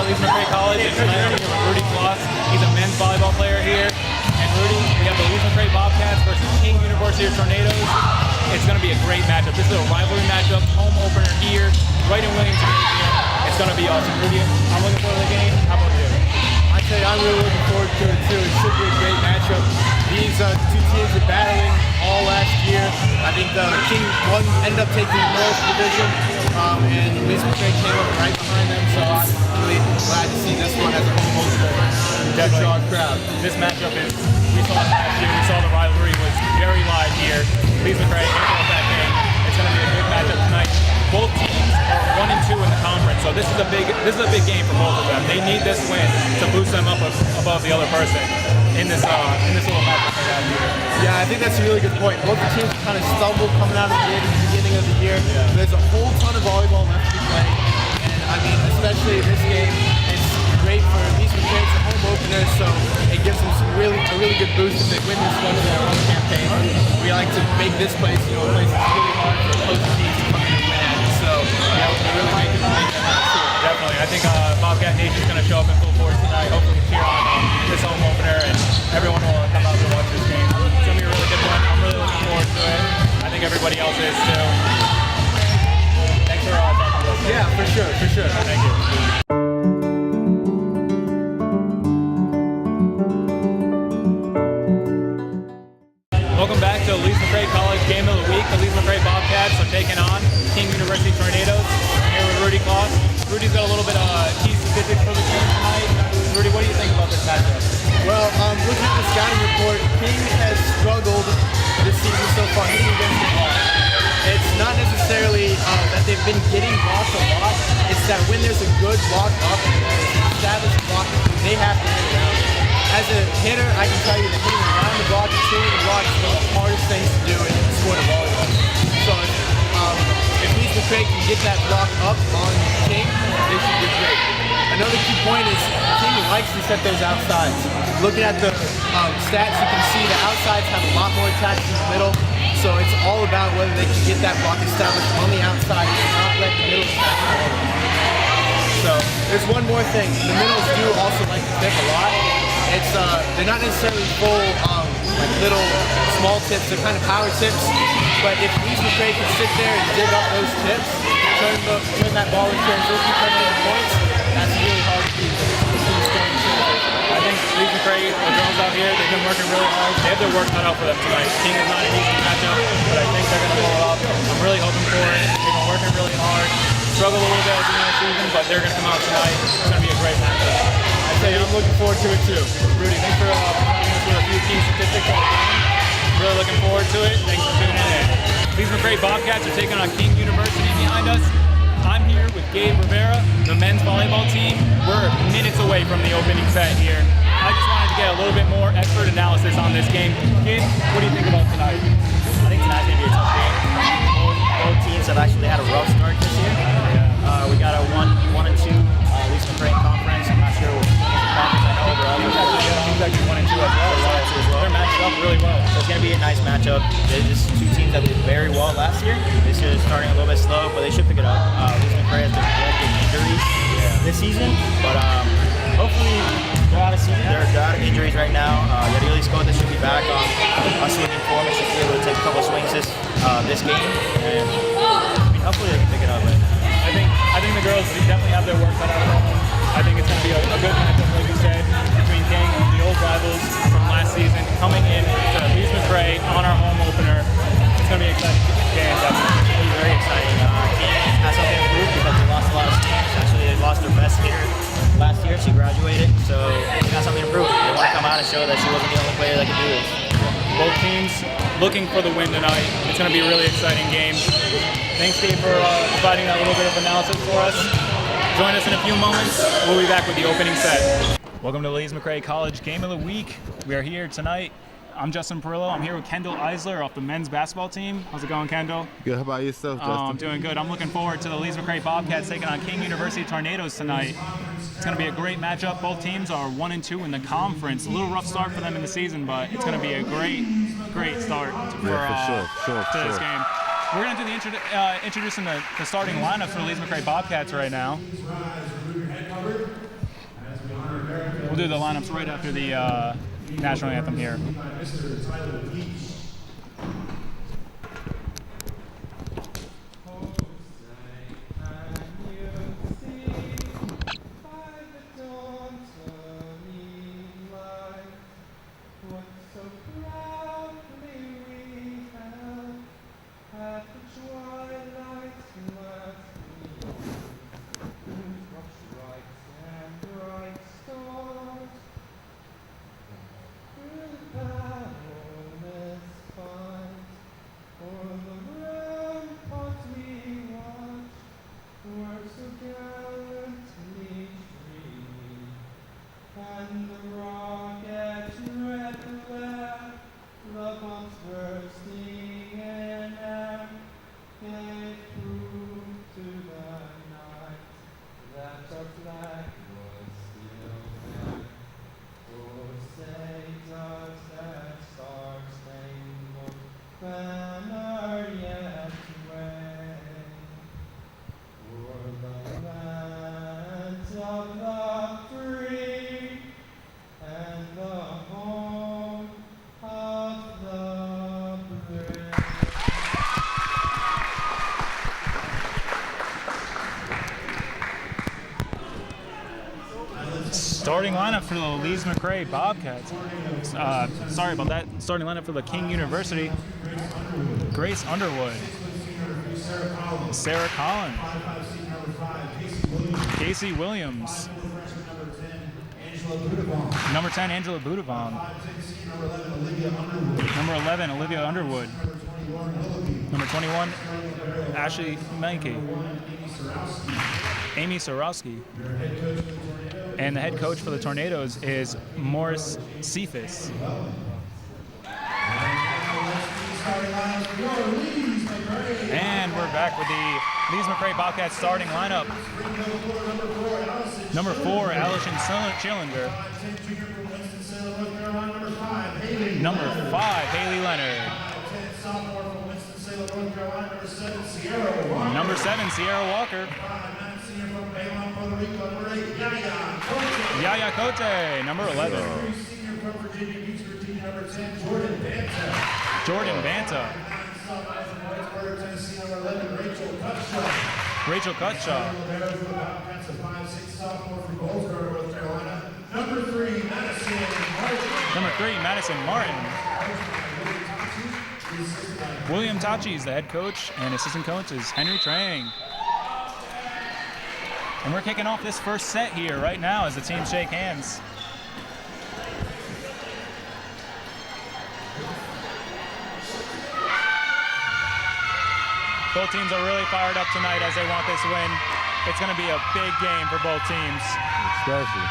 Leeds McRae College, and tonight I'm here with Rudy Kloss. He's a men's volleyball player here. And Rudy, we have the Leeds McRae Bobcats versus King University of Tornadoes. It's going to be a great matchup. This is a rivalry matchup, home opener here, right in Williamson. It's going to be awesome. Rudy, I'm looking forward to the game. How about you? I tell you, I'm really looking forward to it too. It should be a great matchup. These two teams are battling all last year. I think the King one ended up taking the North Division, and Leeds McRae came up right behind them. So I'm really glad to see this one as a home opener. Definitely draw a crowd. This matchup is, we saw it last year. We saw the rivalry was very live here. Leeds McRae able that game. It's going to be a good matchup tonight. Both teams are 1 and 2 in the conference, so this is a big game for both of them. They need this win to boost them up above the other person in this little matchup they have here. Yeah, I think that's a really good point. Both the teams kind of stumbled coming out of the gate at the beginning of the year. Yeah. There's a whole ton of volleyball left to be played, and I mean, especially this game, it's great for Leeds McRae. It's a home opener, so it gives them a really good boost if they win this one in their own campaign. We like to make this place, a place that's really hard for opposing teams to come in and win at. So yeah, we really make that happen too. Definitely. I think Bobcat Nation's going to show up in full force tonight. Hopefully cheer on this home opener, and everyone will come out to watch this game. It's going to be a really good one. I'm really looking forward to it. I think everybody else is too. Thanks for talking to us. Yeah, for sure. Thank you. Welcome back to the Leeds McRae College Game of the Week. The Leeds McRae Bobcats are taking on King University Tornadoes. I'm here with Rudy Kloss. Rudy's got a little bit of key statistics for the game tonight. Rudy, what do you think about this matchup? Well, looking at the scouting report, King has struggled this season so far hitting against the block. It's not necessarily that they've been getting blocked a lot. It's that when there's a good block up and there's an established block, they have to hit around it. As a hitter, I can tell you that hitting around the block and shooting the block is one of the hardest things to do in the sport of volleyball. So if Leeds McRae can get that block up on King, they should do great. Another key point is King likes to set those outsides. Looking at the stats, you can see the outsides have a lot more attacks in the middle. So it's all about whether they can get that block established on the outside and not let the middle attack fall. So there's one more thing. The middles do also like to tip a lot. It's they're not necessarily full like little small tips. They're kind of power tips. But if Leeds McRae can sit there and dig up those tips, turn that ball into permanent points, that's really hard to do. I think Leeds McRae, the girls out here, they've been working really hard. They have their work cut out for them tonight. King is not an easy matchup, but I think they're going to blow up. I'm really hoping for it. They've been working really hard. Struggled a little bit at the beginning of the season, but they're going to come out tonight. It's going to be a great matchup. I tell you, I'm looking forward to it too. Rudy, thanks for providing us with a few key statistics on the game. Really looking forward to it. Thanks for tuning in. Leeds McRae Bobcats are taking on King University behind us. I'm here with Gabe Rivera, the men's volleyball team. We're minutes away from the opening set here. I just wanted to get a little bit more expert analysis on this game. Gabe, what do you think about tonight? I think tonight's going to be a tough game. Both teams have actually had a rough start this year. We got a 1 and 2 Leeds McRae conference. I'm not sure what conference I know, but Teams actually 1 and 2 as well. They're matched up really well. So it's going to be a nice matchup. There's two teams that did very well last year. This year is starting a little bit slow, but they should pick it up. Leeds McRae has been involved in injuries this season, but hopefully they're out of injuries right now. Yadili Skota should be back on swinging form. Should be able to take a couple swings this game, and hopefully they can pick it up. I think the girls definitely have their work cut out for them. I think it's going to be a good matchup, like you said, between King and the old rivals from last season coming in to Leeds McRae on our home opener. It's going to be an exciting game. Definitely. It's going to be very exciting. King has something to prove because they lost a lot of teams. Actually, they lost their best hitter last year. She graduated, so they got something to prove. They want to come out and show that she wasn't the only player that could do this. Both teams looking for the win tonight. It's going to be a really exciting game. Thanks, Dave, for providing that little bit of analysis for us. Join us in a few moments. We'll be back with the opening set. Welcome to Leeds McRae College Game of the Week. We are here tonight. I'm Justin Perillo. I'm here with Kendall Eisler off the men's basketball team. How's it going, Kendall? Good. How about yourself, Justin? I'm doing good. I'm looking forward to the Leeds McRae Bobcats taking on King University Tornadoes tonight. It's going to be a great matchup. Both teams are 1 and 2 in the conference. A little rough start for them in the season, but it's going to be a great start to this game. We're going to do the introducing the starting lineups for the Leeds McRae Bobcats right now. do the lineups right after the national anthem here. Starting lineup for the Lees McRae Bobcats. Sorry about that. Starting lineup for the King University. Grace Underwood. Sarah Collins. Casey Williams. Number 10, Angela Budavon. Number 11, Olivia Underwood. Number 21, Ashley Menke. Amy Sorowski. And the head coach for the Tornadoes is Morris Cephas. And we're back with the Lees McRae Bobcats starting lineup. Number 4, Allison Schillinger. Number 5, Haley Leonard. Number 7, Sierra Walker. Yaya Cote, number 11. Jordan Banta. Rachel Cutshaw. Number 3, Madison Martin. William Tachi is the head coach, and assistant coach is Henry Trang. And we're kicking off this first set here right now as the teams shake hands. Both teams are really fired up tonight as they want this win. It's going to be a big game for both teams. Especially.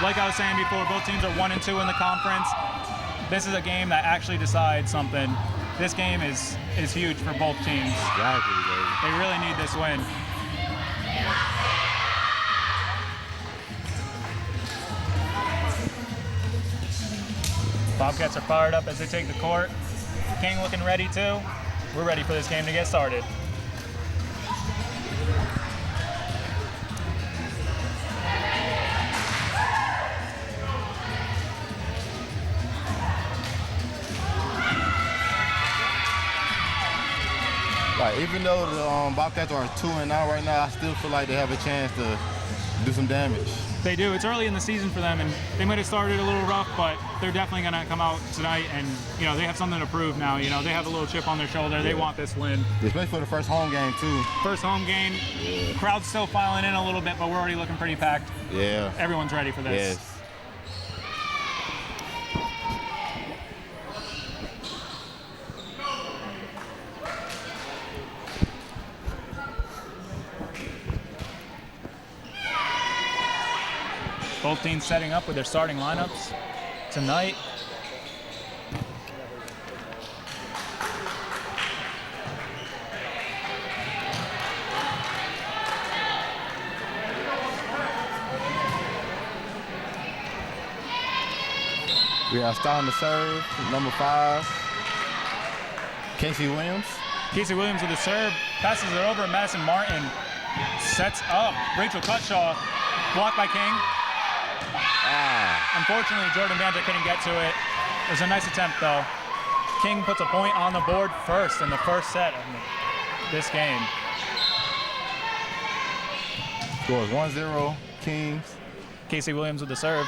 Like I was saying before, both teams are 1 and 2 in the conference. This is a game that actually decides something. This game is huge for both teams. Exactly, baby. They really need this win. Bobcats are fired up as they take the court. King looking ready too. We're ready for this game to get started. Like, even though the Bobcats are 2-0 right now, I still feel like they have a chance to do some damage. They do. It's early in the season for them, and they might have started a little rough, but they're definitely going to come out tonight, and they have something to prove now. They have a little chip on their shoulder. They want this win. Especially for the first home game too. First home game. Yeah. Crowd's still filing in a little bit, but we're already looking pretty packed. Yeah. Everyone's ready for this. Yes. Both teams setting up with their starting lineups tonight. We are starting to serve, number 5, Casey Williams. Casey Williams with the serve, passes it over. Madison Martin sets up. Rachel Cutshaw, blocked by King. Ah. Unfortunately, Jordan Banta couldn't get to it. It was a nice attempt, though. King puts a point on the board first in the first set of this game. Scores 1-0, Kings. Casey Williams with the serve.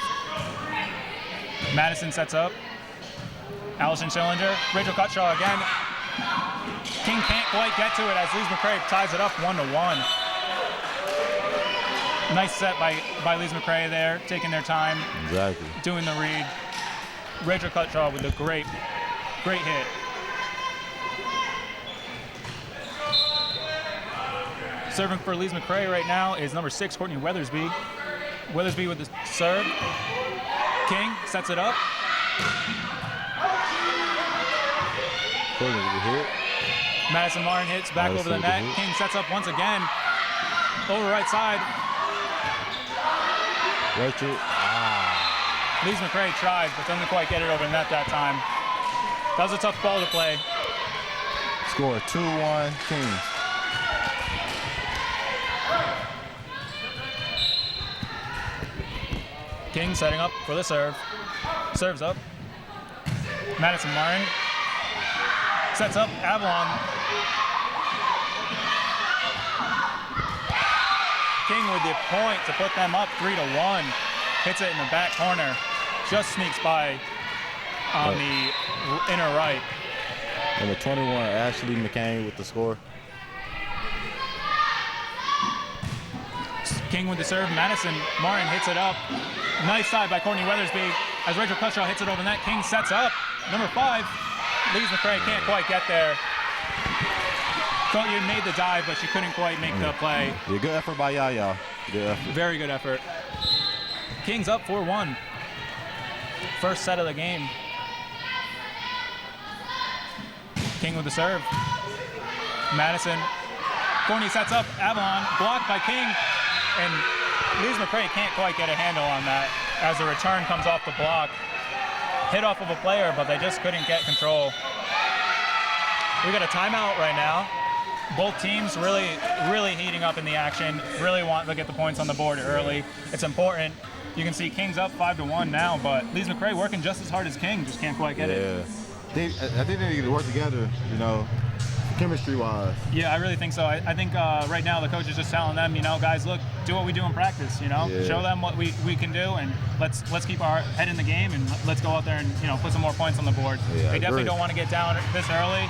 Madison sets up. Allison Schillinger. Rachel Cutshaw again. King can't quite get to it as Lise McRae ties it up 1-1. Nice set by Lise McRae there, taking their time. Exactly. Doing the read. Rachel Cutshaw with a great hit. Serving for Lise McRae right now is number 6, Courtney Weathersby. Weathersby with the serve. King sets it up. Courtney with the hit. Madison Martin hits back over the net. King sets up once again. Over right side. Rachel. Lise McRae tried, but doesn't quite get it over the net that time. That was a tough ball to play. Score 2-1, Kings. King setting up for the serve. Serves up. Madison Martin sets up. Avalon. King with the point to put them up 3-1. Hits it in the back corner. Just sneaks by on the inner right. Number 21, Ashley McCain with the score. King with the serve. Madison Martin hits it up. Nice side by Courtney Weathersby as Rachel Cutshaw hits it over the net. King sets up. Number 5, Lise McRae can't quite get there. Courtney made the dive, but she couldn't quite make the play. Yeah, good effort by Yaya. Good effort. Very good effort. Kings up 4-1. First set of the game. King with the serve. Madison. Courtney sets up. Avalon blocked by King. And Lise McRae can't quite get a handle on that as the return comes off the block. Hit off of a player, but they just couldn't get control. We got a timeout right now. Both teams really heating up in the action. Really want to get the points on the board early. It's important. You can see King's up 5-1 now, but Lise McRae working just as hard as King, just can't quite get it. I think they need to work together, you know, chemistry-wise. Yeah, I really think so. I think right now the coach is just telling them, you know, guys, look, do what we do in practice, you know, show them what we can do, and let's keep our head in the game, and let's go out there and, you know, put some more points on the board. Yeah, they definitely don't want to get down this early,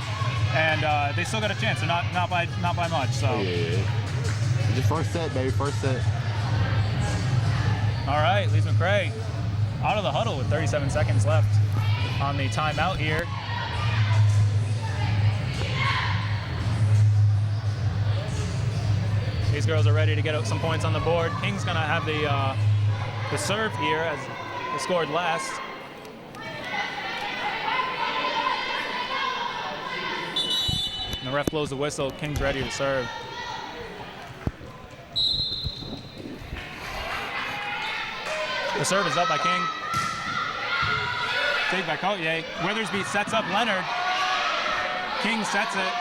and they still got a chance. They're not by much. So. Yeah. Just first set, baby, first set. All right, Lise McRae out of the huddle with 37 seconds left on the timeout here. These girls are ready to get some points on the board. King's gonna have the serve here as they scored last. And the ref blows the whistle. King's ready to serve. The serve is up by King. Take by Cotier. Weathersby sets up Leonard. King sets it.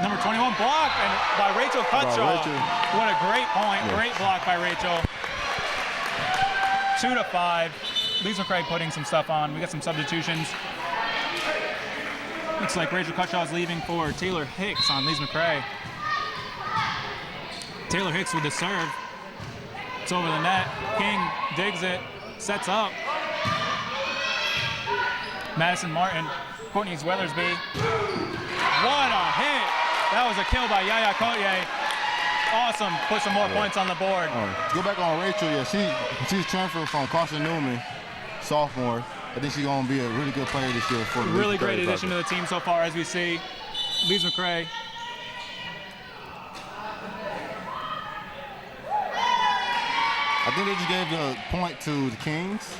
Number 21 block and by Rachel Cutshaw. What a great point. Yeah. Great block by Rachel. 2-5. Lise McRae putting some stuff on. We got some substitutions. Looks like Rachel Cutshaw is leaving for Taylor Hicks on Lise McRae. Taylor Hicks with the serve. It's over the net. King digs it, sets up. Madison Martin, Courtney Weathersby. What a hit! That was a kill by Yaya Cotier. Awesome, put some more points on the board. Go back on Rachel, she's transferred from Carson Newman, sophomore. I think she's gonna be a really good player this year for the really great addition to the team so far, as we see. Lise McRae. I think they just gave the point to the Kings.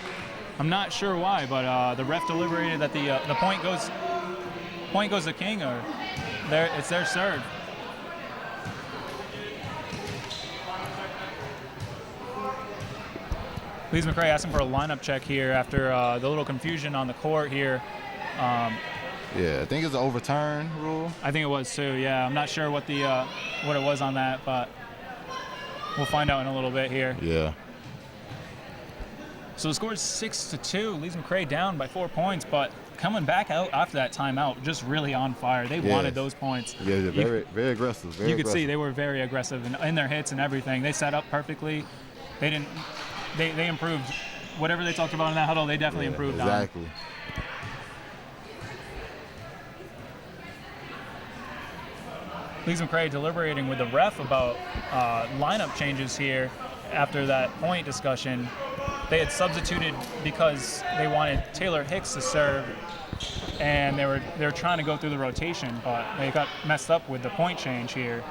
I'm not sure why, but the ref deliberated that the point goes to King, or it's their serve. Lise McRae asking for a lineup check here after the little confusion on the court here. Yeah, I think it's an overturn rule. I think it was too. Yeah, I'm not sure what it was on that, but we'll find out in a little bit here. Yeah. So the score is 6-2. Leeds McRae down by 4 points, but coming back out after that timeout, just really on fire. They wanted those points. Yeah, they're very aggressive. You could see they were very aggressive in their hits and everything. They set up perfectly. They didn't. They improved. Whatever they talked about in that huddle, they definitely improved on. Exactly. Leeds McRae deliberating with the ref about lineup changes here after that point discussion. They had substituted because they wanted Taylor Hicks to serve, and they were trying to go through the rotation, but they got messed up with the point change here.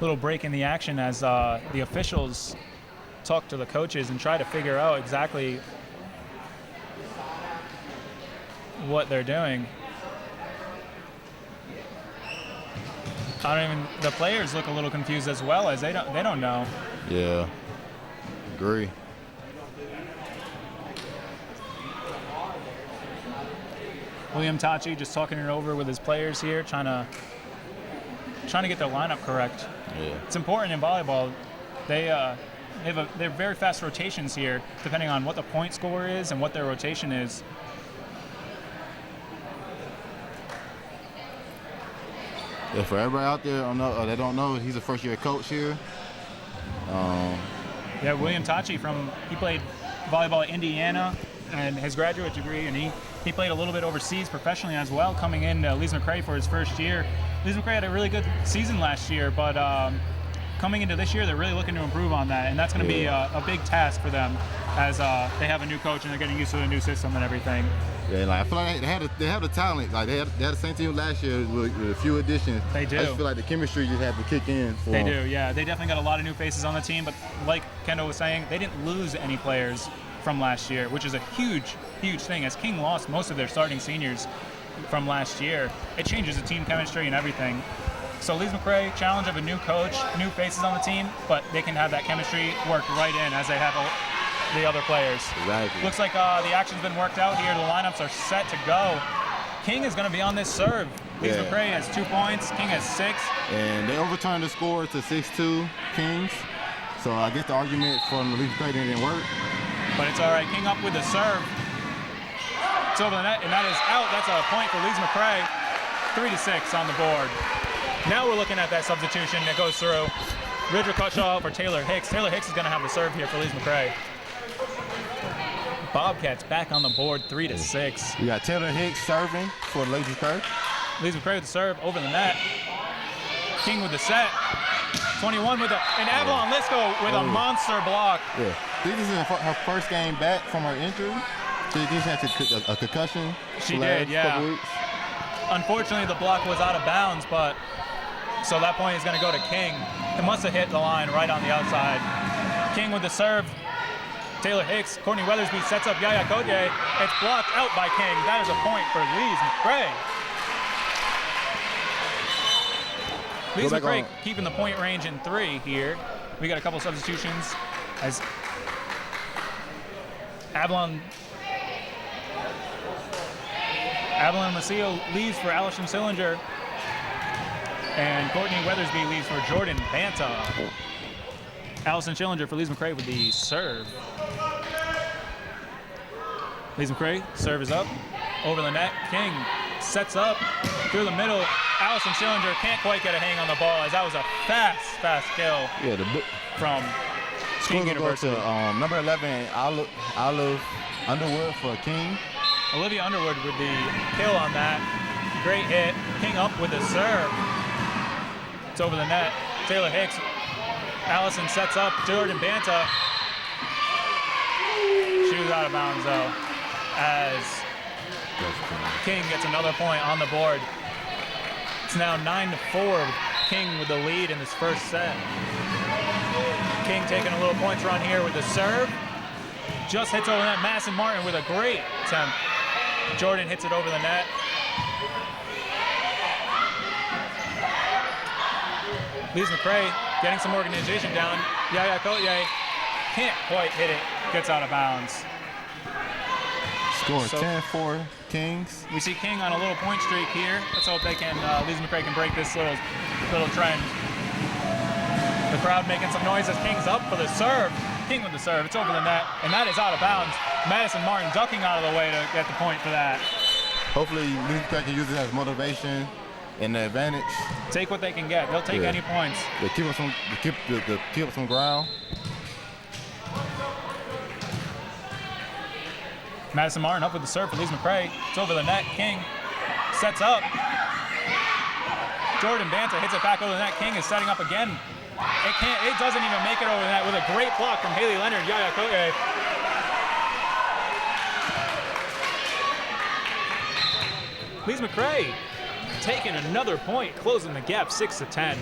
Little break in the action as the officials talk to the coaches and try to figure out exactly what they're doing. The players look a little confused as well, as they don't know. Yeah, agree. William Tachi just talking it over with his players here, trying to get their lineup correct. Yeah. It's important in volleyball. They have very fast rotations here, depending on what the point score is and what their rotation is. Yeah, for everybody out there that don't know, he's a first-year coach here. Yeah, William Tachi he played volleyball at Indiana and his graduate degree, and he played a little bit overseas professionally as well, coming in Leeds McRae for his first year. Leeds McRae had a really good season last year, but coming into this year, they're really looking to improve on that, and that's going to be a big task for them as they have a new coach and they're getting used to the new system and everything. Yeah, like I feel like they have the talent. Like they had the same team last year with a few additions. They do. I just feel like the chemistry just had to kick in. They do, yeah. They definitely got a lot of new faces on the team, but like Kendall was saying, they didn't lose any players from last year, which is a huge, huge thing. As King lost most of their starting seniors from last year, it changes the team chemistry and everything. So Leeds McRae, challenge of a new coach, new faces on the team, but they can have that chemistry worked right in as they have the other players. Exactly. Looks like the action's been worked out here. The lineups are set to go. King is going to be on this serve. Leeds McRae has 2 points. King has 6. And they overturned the score to 6-2 Kings. So I guess the argument from Leeds McRae didn't work. But it's all right. King up with the serve. It's over the net, and that is out. That's a point for Leeds McRae. 3-6 on the board. Now we're looking at that substitution that goes through. Ridger Cutshaw for Taylor Hicks. Taylor Hicks is going to have the serve here for Leeds McRae. Bobcats back on the board, 3-6. You got Taylor Hicks serving for Leeds McRae. Leeds McRae with the serve over the net. King with the set. 21 with and Avalon Lisco with a monster block. Yeah, this is her first game back from her injury. She just had a concussion. She did, yeah. Unfortunately, the block was out of bounds, but so that point is going to go to King. It must have hit the line right on the outside. King with the serve. Taylor Hicks, Courtney Weathersby sets up Yaya Kodye. It's blocked out by King. That is a point for Leeds McRae. Leeds McRae keeping the point range in 3 here. We got a couple substitutions as Avalon Macio leaves for Allison Sillinger, and Courtney Weathersby leaves for Jordan Banta. Allison Schillinger for Leeds McRae with the serve. Leeds McRae, serve is up, over the net. King sets up through the middle. Allison Schillinger can't quite get a hang on the ball as that was a fast kill from King University. To, number 11, Olive Underwood for King. Olivia Underwood with the kill on that. Great hit. King up with the serve. It's over the net. Taylor Hicks. Allison sets up. Jordan Banta. She was out of bounds though, as King gets another point on the board. It's now 9-4. King with the lead in this first set. King taking a little points run here with the serve. Just hits over the net. Madison Martin with a great attempt. Jordan hits it over the net. Leeds McRae getting some organization down. Yaya Kodye can't quite hit it. Gets out of bounds. Score So- 10-4 Kings. We see King on a little point streak here. Let's hope they can, Lees McRae can break this little trend. The crowd making some noise as King's up for the serve. King with the serve, it's over the net, and that is out of bounds. Madison Martin ducking out of the way to get the point for that. Hopefully, Lees McRae can use it as motivation and the advantage. Take what they can get. They'll take any points. They keep up some ground. Madison Martin up with the serve for Lees McRae. It's over the net. King sets up. Jordan Banta hits it back over the net. King is setting up again. It doesn't even make it over the net with a great block from Haley Leonard. Yaya Koye. Lees McRae taking another point, closing the gap 6-10.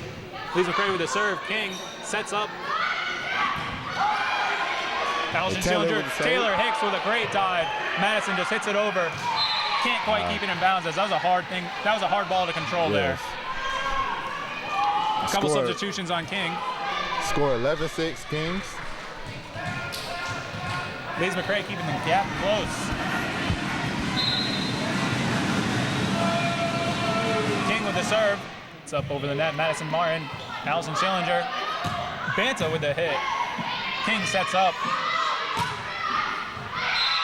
Lees McRae with the serve. King sets up. Allison Schillinger, Taylor Hicks with a great dive. Madison just hits it over. Can't quite keep it in bounds. That was a hard thing. That was a hard ball to control there. A couple substitutions on King. Score 11-6 Kings. Lees McRae keeping the gap close. King with the serve. It's up over the net. Madison Martin, Allison Schillinger. Banta with the hit. King sets up.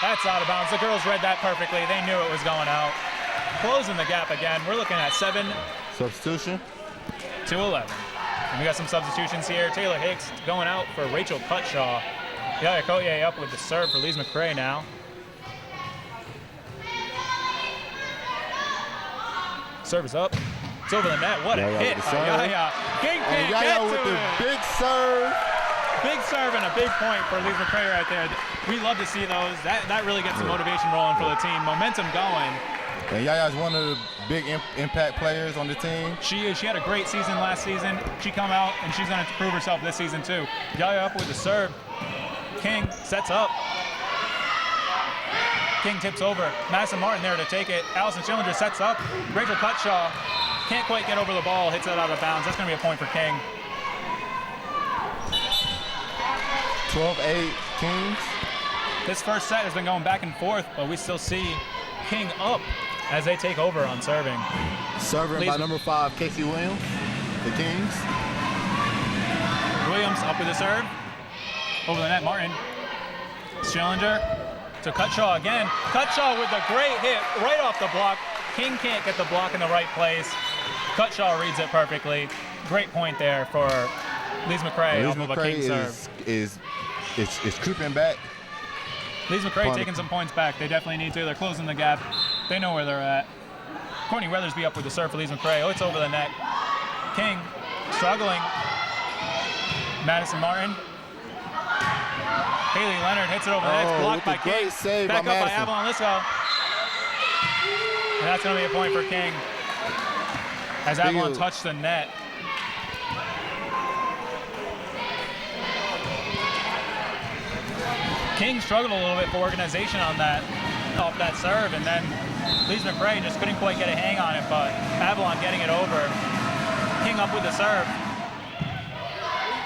That's out of bounds. The girls read that perfectly. They knew it was going out. Closing the gap again. We're looking at 7 Substitution. to 11. And we got some substitutions here. Taylor Hicks going out for Rachel Cutshaw. Yaya Koye up with the serve for Lees McRae now. Serve is up. It's over the net. What a hit by Yaya. King can't get to with the it. big serve. Big serve and a big point for Lees McRae right there. We love to see those. That really gets the motivation rolling for the team. Momentum going. And Yaya's one of the big impact players on the team. She is. She had a great season last season. She come out and she's going to prove herself this season too. Yaya up with the serve. King sets up. King tips over. Madison Martin there to take it. Allison Schillinger sets up. Rachel Cutshaw can't quite get over the ball. Hits it out of bounds. That's going to be a point for King. 12-8 Kings. This first set has been going back and forth, but we still see King up as they take over on serving. Serving by number 5, Casey Williams, the Kings. Williams up with the serve. Over the net, Martin. Schillinger to Cutshaw again. Cutshaw with the great hit right off the block. King can't get the block in the right place. Cutshaw reads it perfectly. Great point there for Lees McRae off of a King serve. Is creeping back. Lees McRae taking some points back. They definitely need to. They're closing the gap. They know where they're at. Courtney Weathersby up with the serve for Lees McRae. Oh, it's over the net. King struggling. Madison Martin. Haley Leonard hits it over the net. It's blocked by King. Back up by Avalon Lisco. And that's going to be a point for King as Avalon touched the net. King struggled a little bit for organization on that, off that serve, and then Lees McRae just couldn't quite get a hang on it, but Avalon getting it over. King up with the serve.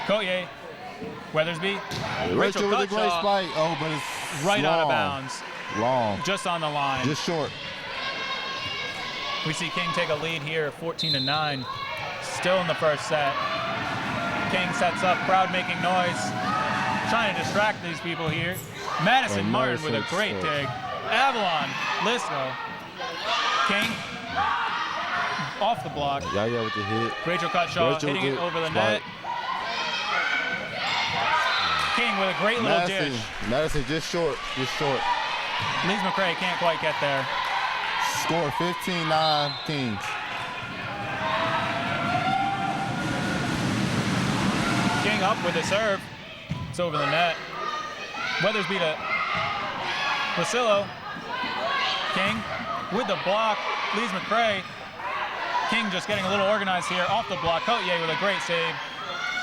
Koye, Weathersby, Rachel with a great spike. Oh, but it's right long. out of bounds. Long. Just on the line. Just short. We see King take a lead here, 14-9. Still in the first set. King sets up, crowd making noise. Trying to distract these people here. Madison Martin with a great dig. Avalon, Lisco. King off the block. Yaya with the hit. Rachel Cutshaw hitting it over the net. King with a great little dish. Madison just short. Lees McRae can't quite get there. Score 15-9 Kings. King up with the serve. It's over the net. Weathersby to Lucillo. King with the block. Lees McRae. King just getting a little organized here off the block. Cotier with a great save.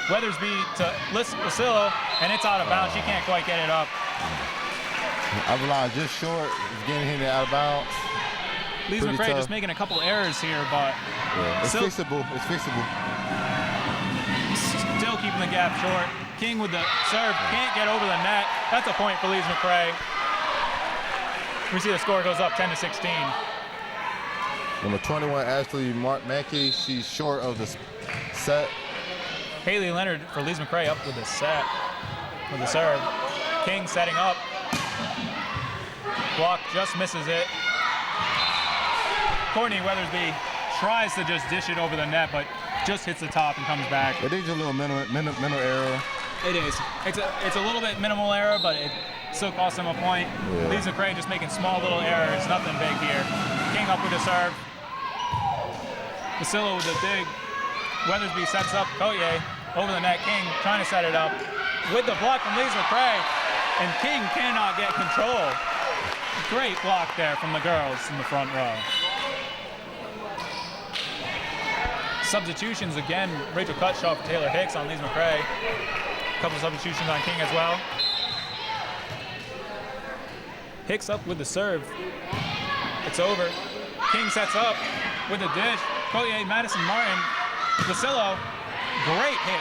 Weathersby to Lucillo, and it's out of bounds. She can't quite get it up. Avalon just short. It's getting hit out of bounds. Lees McRae just making a couple errors here, but it's fixable. It's fixable. Still keeping the gap short. King with the serve, can't get over the net. That's a point for Lees McRae. We see the score goes up 10-16. Number 21, Ashley Mackey, she's short of the set. Haley Leonard for Lise McRae up with the set, with the serve. King setting up. Block just misses it. Courtney Weathersby tries to just dish it over the net, but just hits the top and comes back. It is a little mental error. It is. It's a little bit minimal error, but it still costs them a point. Yeah. Lise McRae just making small little errors, nothing big here. King up with a serve. Vasilla with the dig. Weathersby sets up Coye over the net. King trying to set it up with the block from Lise McRae, and King cannot get control. Great block there from the girls in the front row. Substitutions again. Rachel Cutshaw for Taylor Hicks on Lise McRae. A couple of substitutions on King as well. Hicks up with the serve. It's over. King sets up with a dish. Collier, Madison Martin, Vasillo, great hit.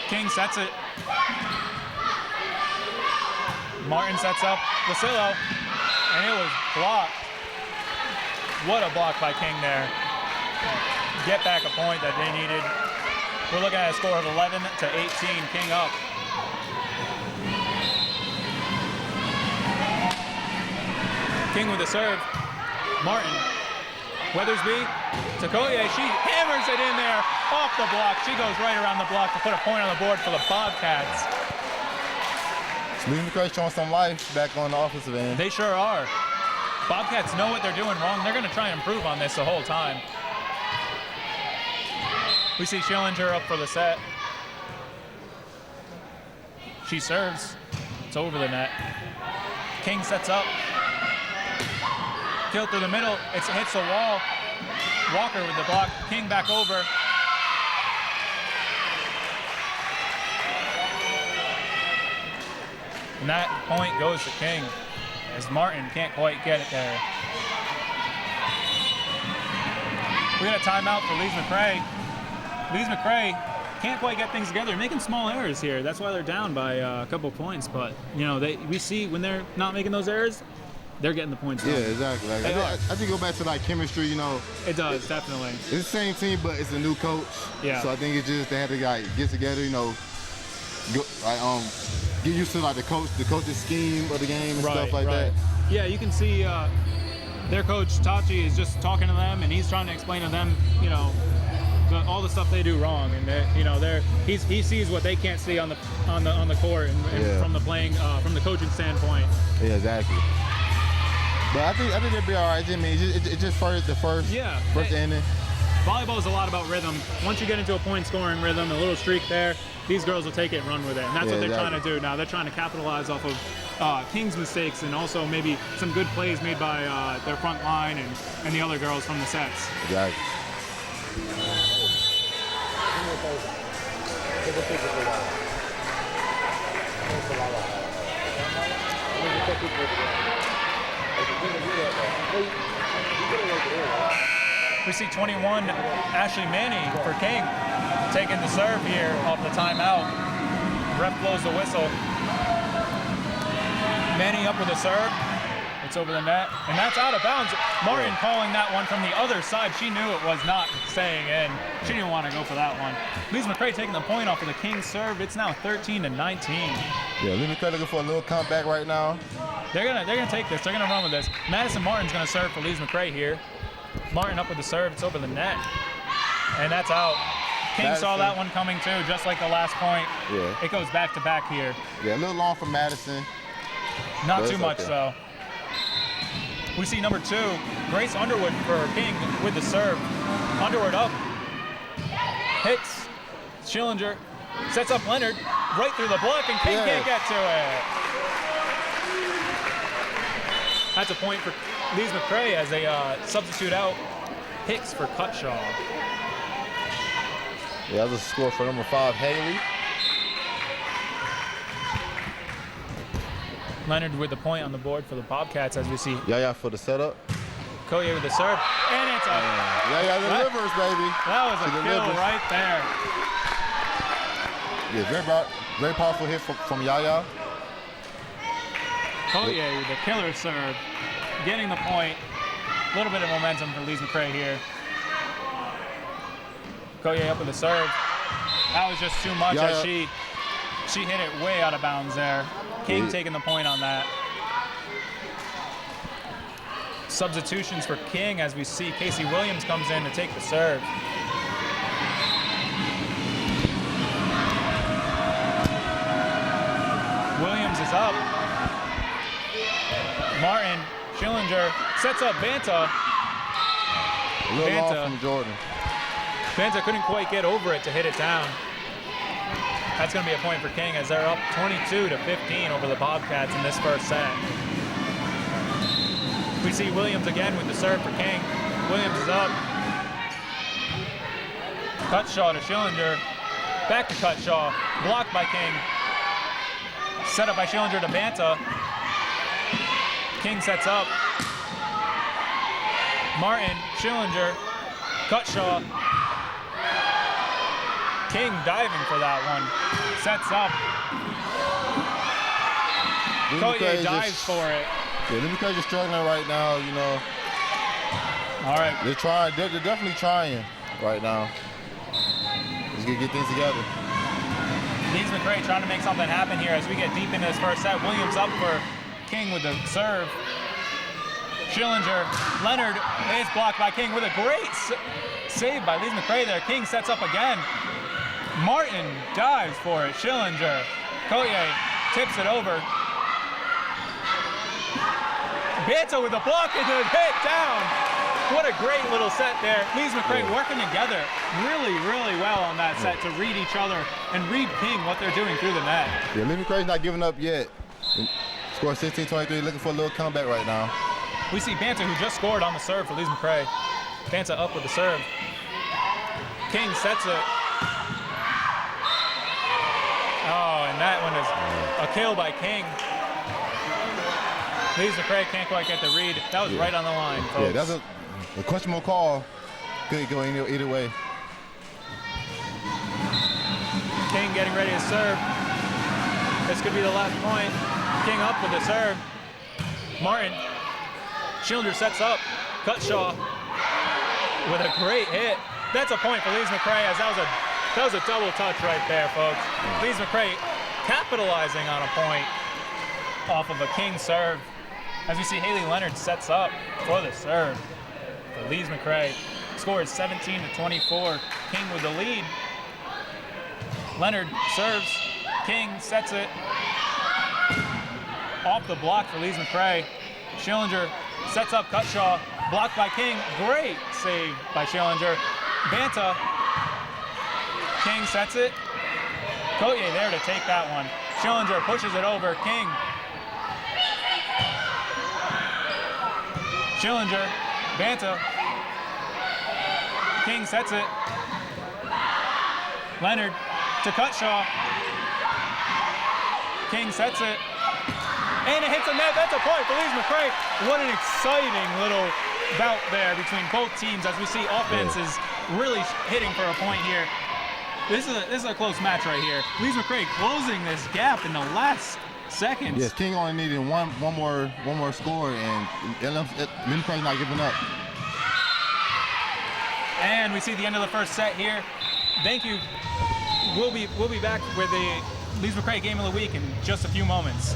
King sets it. Martin sets up Vasillo, and it was blocked. What a block by King there. Get back a point that they needed. We're looking at a score of 11-18, King up. King with the serve. Martin. Weathersby to Collier. She hammers it in there off the block. She goes right around the block to put a point on the board for the Bobcats. Lise McRae showing some life back on the offensive end. They sure are. Bobcats know what they're doing wrong. They're going to try and improve on this the whole time. We see Schillinger up for the set. She serves. It's over the net. King sets up. Kill through the middle. It hits the wall. Walker with the block. King back over. And that point goes to King, as Martin can't quite get it there. We got a timeout for Lise McRae. Lise McRae can't quite get things together. They're making small errors here. That's why they're down by a couple points. But you know, we see when they're not making those errors, they're getting the points. Yeah, exactly. Like, I think go back to like chemistry. You know, it does definitely. It's the same team, but it's a new coach. Yeah. So I think it's just they have to like get together. You know, get used to like the coach's scheme of the game and stuff like that. Yeah, you can see their coach Tachi is just talking to them, and he's trying to explain to them, you know, all the stuff they do wrong, and you know, he sees what they can't see on the court, and from the playing from the coaching standpoint. Yeah, exactly. But I think they'll be all right. I mean, it's just the first inning. Volleyball is a lot about rhythm. Once you get into a point-scoring rhythm, a little streak there, these girls will take it and run with it. And that's what they're trying to do now. They're trying to capitalize off of King's mistakes and also maybe some good plays made by their front line and the other girls from the sets. Exactly. We see 21, Ashley Manny for King, taking the serve here off the timeout. Ref blows the whistle. Manny up with the serve. It's over the net, and that's out of bounds. Martin calling that one from the other side. She knew it was not staying in. She didn't want to go for that one. Lise McRae taking the point off of the King serve. It's now 13-19. Yeah, Lise McRae looking for a little comeback right now. They're gonna take this. They're gonna run with this. Madison Martin's gonna serve for Lise McRae here. Martin up with the serve. It's over the net, and that's out. King saw that one coming too, just like the last point. Yeah. It goes back to back here. Yeah, a little long for Madison. Not too much though. We see number 2, Grace Underwood for King with the serve. Underwood up. Hits. Schillinger sets up Leonard right through the block, and King can't get to it. That's a point for Lise McRae as they substitute out Hicks for Cutshaw. Yeah, that's a score for number 5, Haley. Leonard with the point on the board for the Bobcats as we see Yaya for the setup. Collier with the serve, and it's a Yaya delivers, baby. That was a kill right there. Yeah, very powerful hit from Yaya. Collier with the killer serve. getting the point. A little bit of momentum for Lise McRae here. Koye up with the serve. That was just too much as she hit it way out of bounds there. King taking the point on that. Substitutions for King as we see Casey Williams comes in to take the serve. Williams is up. Martin, Schillinger sets up Banta. A little long from Jordan. Banta couldn't quite get over it to hit it down. That's going to be a point for King as they're up 22-15 over the Bobcats in this first set. We see Williams again with the serve for King. Williams is up. Cutshaw to Schillinger. Back to Cutshaw. Blocked by King. Set up by Schillinger to Banta. King sets up. Martin, Schillinger, Cutshaw. King diving for that one. Sets up. Koye dives for it. Yeah, Lise McRae just struggling right now, you know. All right. They're trying, they're definitely trying right now. Let's get things together. Lise McRae trying to make something happen here as we get deep into this first set. Williams up for King with the serve. Schillinger, Leonard is blocked by King with a great save by Lise McRae there. King sets up again. Martin dives for it. Schillinger, Koye tips it over. Banta with a block and a hit down. What a great little set there. Lise McRae working together really, really well on that set to read each other and read King what they're doing through the net. Yeah, Lise McRae's not giving up yet. Scored 16-23, looking for a little comeback right now. We see Banta who just scored on the serve for Lise McRae. Banta up with the serve. King sets it. Oh, and that one is a kill by King. Lise McRae can't quite get the read. That was right on the line, folks. Yeah, that's a questionable call. Could go either way. King getting ready to serve. This could be the last point. King up with the serve. Martin. Schillinger sets up. Cutshaw with a great hit. That's a point for Lise McRae as that was a double touch right there, folks. Lise McRae capitalizing on a point off of a King serve. As we see Haley Leonard sets up for the serve for Lise McRae. Scores 17-24. King with the lead. Leonard serves. King sets it. Off the block for Lise McRae. Schillinger sets up Cutshaw. Blocked by King. Great save by Schillinger. Banta. King sets it. Koye there to take that one. Schillinger pushes it over. King. Schillinger, Banta. King sets it. Leonard to Cutshaw. King sets it. And it hits the net. That's a point for Lise McRae. What an exciting little bout there between both teams as we see offenses really hitting for a point here. This is a close match right here. Lise McRae closing this gap in the last seconds. Yes, King only needed one more score, and Lise McRae's not giving up. And we see the end of the first set here. Thank you. We'll be back with the Lise McRae Game of the Week in just a few moments.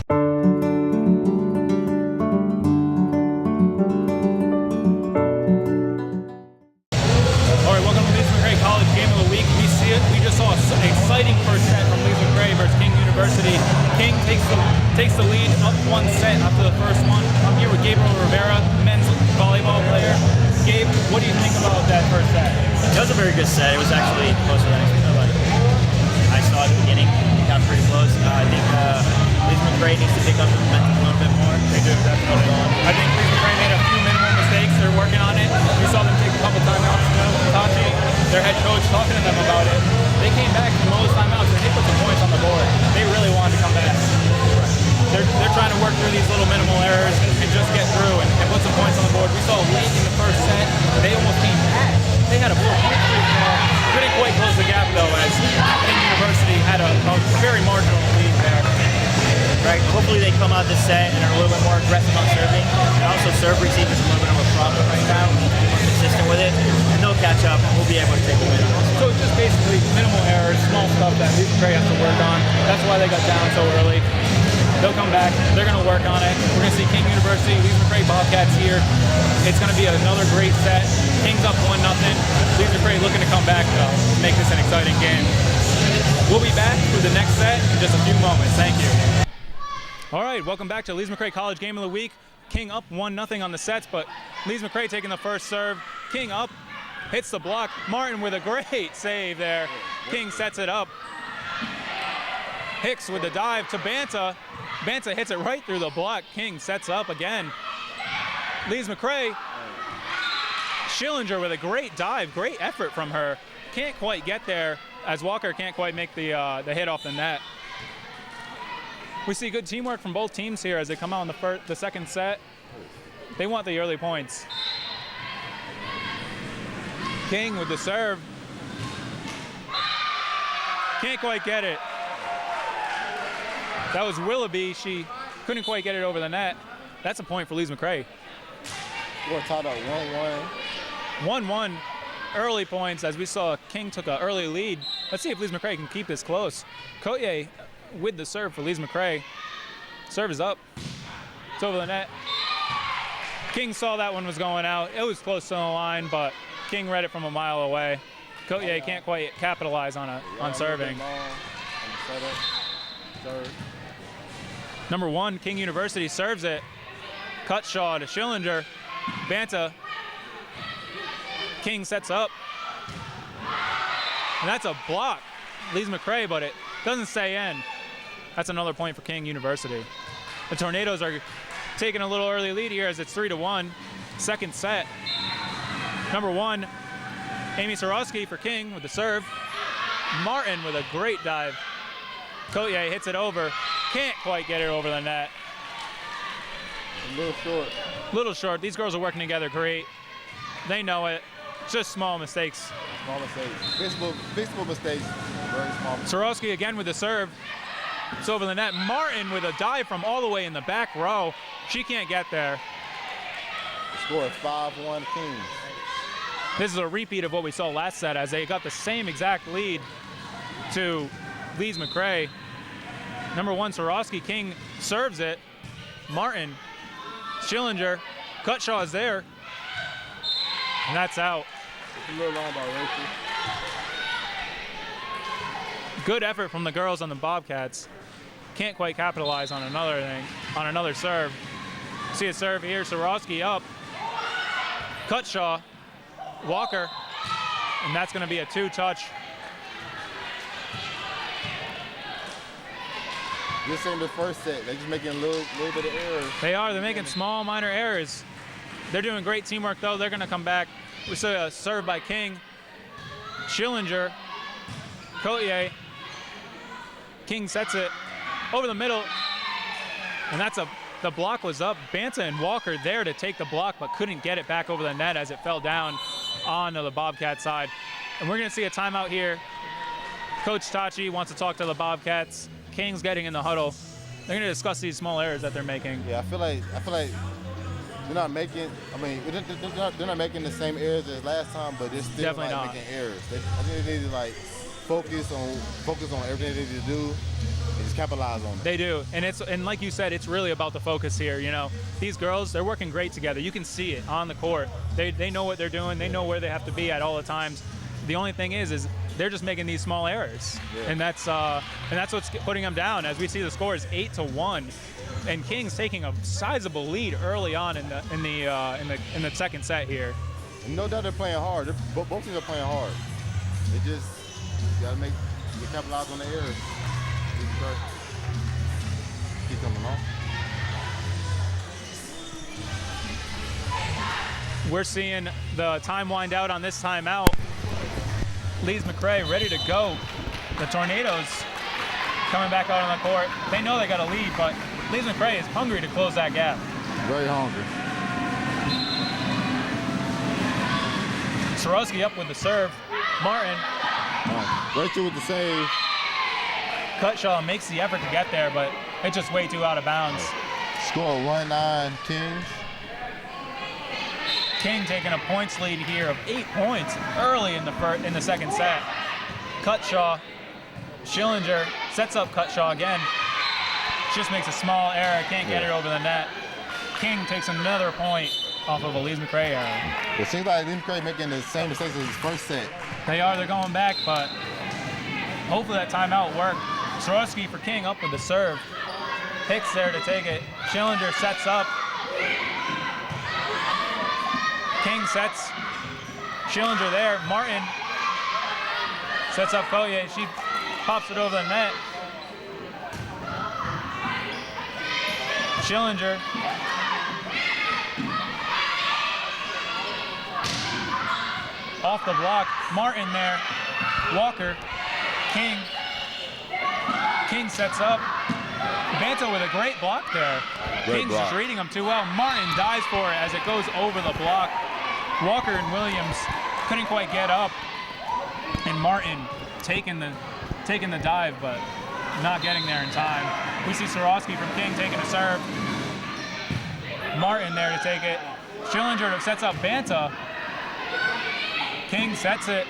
All right, welcome to Lise McRae College Game of the Week. We just saw an exciting first set from Lise McRae versus King University. King takes the lead up one set after the first one. I'm here with Gabriel Rivera, men's volleyball player. Gabe, what do you think about that first set? It was a very good set. It was actually closer than I saw at the beginning. It got pretty close. I think Lise McRae needs to pick up the momentum a little bit more. They do, definitely. I think Lise McRae made a few minimal mistakes. They're working on it. We saw them take a couple timeouts. Tachi, their head coach, talking to them about it. They came back from those timeouts and they put some points on the board. They really wanted to come back. They're trying to work through these little minimal errors and just get through and put some points on the board. We saw late in the first set, they almost came back. They had a 4-point streak there. Couldn't quite close the gap though, as King University had a very marginal lead there. correct. Hopefully they come out this set and are a little bit more aggressive on serving. And also serve receive is a little bit of a problem right now. We need to be more consistent with it. And they'll catch up and we'll be able to take a win. So it's just basically minimal errors, small stuff that Lee's McRae has to work on. That's why they got down so early. They'll come back. They're going to work on it. We're going to see King University, Lee's McRae Bobcats here. It's going to be another great set. King's up 1-0. Lee's McRae looking to come back, though, make this an exciting game. We'll be back for the next set in just a few moments. Thank you. All right, welcome back to Lee's McRae College Game of the Week. King up 1-0 on the sets, but Lee's McRae taking the first serve. King up, hits the block. Martin with a great save there. King sets it up. Hicks with the dive to Banta. Banta hits it right through the block. King sets up again. Lee's McRae. Schillinger with a great dive, great effort from her. Can't quite get there as Walker can't quite make the hit off the net. We see good teamwork from both teams here as they come out in the second set. They want the early points. King with the serve. Can't quite get it. That was Willoughby. She couldn't quite get it over the net. That's a point for Lee's McRae. We're tied up 1-1. 1-1 early points as we saw King took an early lead. Let's see if Lee's McRae can keep this close. Cotier with the serve for Lee's McRae. Serve is up. It's over the net. King saw that one was going out. It was close to the line, but King read it from a mile away. Cotier can't quite capitalize on serving. Number 1, King University serves it. Cutshaw to Schillinger. Banta. King sets up. And that's a block. Lee's McRae, but it doesn't stay in. That's another point for King University. The Tornadoes are taking a little early lead here as it's 3-1. Second set. Number 1, Amy Sorowski for King with the serve. Martin with a great dive. Cotier hits it over. Can't quite get it over the net. A little short. Little short. These girls are working together great. They know it. Just small mistakes. Small mistakes. Fixable mistakes. Very small mistakes. Sorowski again with the serve. It's over the net. Martin with a dive from all the way in the back row. She can't get there. Score 5-1 Kings. This is a repeat of what we saw last set as they got the same exact lead to Lee's McRae. Number 1, Sorowski. King serves it. Martin. Schillinger. Cutshaw is there. And that's out. It's a little long by Rachel. Good effort from the girls on the Bobcats. Can't quite capitalize on another serve. See a serve here. Sorowski up. Cutshaw. Walker. And that's going to be a 2-touch. Just in the first set, they're just making a little bit of errors. They are. They're making small, minor errors. They're doing great teamwork, though. They're going to come back. We see a serve by King. Schillinger. Cotier. King sets it over the middle. And the block was up. Banta and Walker there to take the block, but couldn't get it back over the net as it fell down onto the Bobcat side. And we're going to see a timeout here. Coach Tachi wants to talk to the Bobcats. King's getting in the huddle. They're going to discuss these small errors that they're making. Yeah, I feel like they're not making. I mean, they're not making the same errors as last time, but they're still making errors. I think they need to focus on everything they need to do and just capitalize on it. They do, and like you said, it's really about the focus here. You know, these girls, they're working great together. You can see it on the court. They know what they're doing. They know where they have to be at all the times. The only thing is they're just making these small errors, and that's what's putting them down. As we see, the score is 8-1, and King's taking a sizable lead early on in the second set here. And no doubt they're playing hard. Both teams are playing hard. They just gotta capitalize on the errors. Keep coming on. We're seeing the time wind out on this timeout. Lee's McRae ready to go. The Tornadoes coming back out on the court. They know they got a lead, but Lee's McRae is hungry to close that gap. Very hungry. Sorowski up with the serve. Martin. Rachel with the save. Cutshaw makes the effort to get there, but It's just way too out of bounds. Score 1-9 Kings. King taking a points lead here of 8 points early in the second set. Cutshaw, Schillinger sets up Cutshaw again. Just makes a small error, can't get it over the net. King takes another point off of a Lee McRae error. It seems like Lee McRae making the same mistakes as his first set. They're going back, but hopefully that timeout worked. Swarovski for King up with the serve. Hicks there to take it. Schillinger sets up. King sets. Schillinger there. Martin sets up Collier. She pops it over the net. Schillinger. Off the block. Martin there. Walker. King. King sets up. Banta with a great block there. King's just reading him too well. Martin dives for it as it goes over the block. Walker and Williams couldn't quite get up. And Martin taking the dive, but not getting there in time. We see Swarovski from King taking a serve. Martin there to take it. Schillinger sets up Banta. King sets it.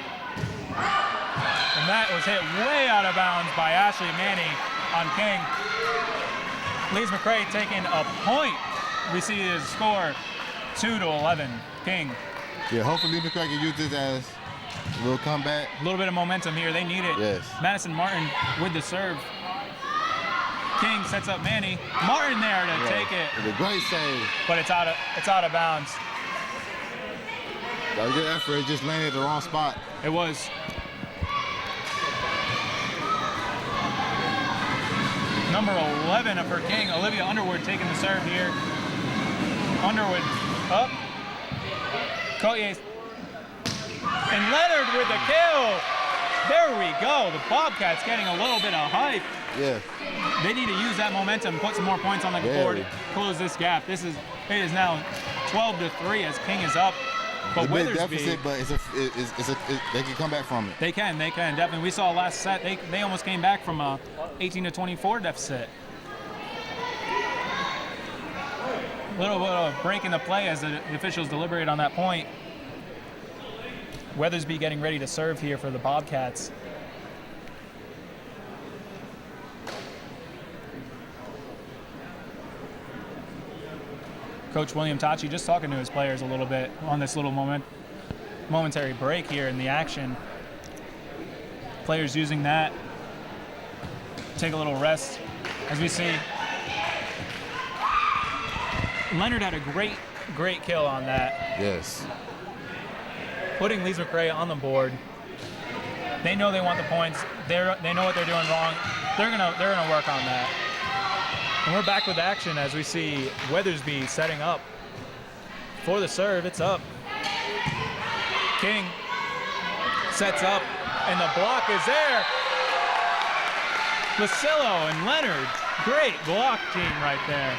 And that was hit way out of bounds by Ashley Manny on King. Lee McRae taking a point. We see his score 2-11. King. Yeah, hopefully Lee McRae can use this as a little comeback. A little bit of momentum here. They need it. Yes. Madison Martin with the serve. King sets up Manny. Martin there to take it. It's a great save. But it's out of bounds. That was a good effort. It just landed at the wrong spot. It was. Number 11 for King, Olivia Underwood taking the serve here. Underwood up. Collier. And Leonard with the kill. There we go. The Bobcats getting a little bit of hype. Yeah. They need to use that momentum, put some more points on the board, close this gap. It is now 12-3 as King is up. But it's a big Withersby, deficit, but they can come back from it. They can definitely. We saw last set they almost came back from a 18-24 deficit. A little bit of break in the play as the officials deliberate on that point. Weathersby getting ready to serve here for the Bobcats. Coach William Tachi just talking to his players a little bit on this little momentary break here in the action. Players using that. Take a little rest. As we see, Leonard had a great kill on that. Yes. Putting Lee McRae on the board. They know they want the points. They know what they're doing wrong. They're gonna work on that. And we're back with action as we see Weathersby setting up for the serve. It's up. King sets up, and the block is there. Lucillo and Leonard, great block team right there.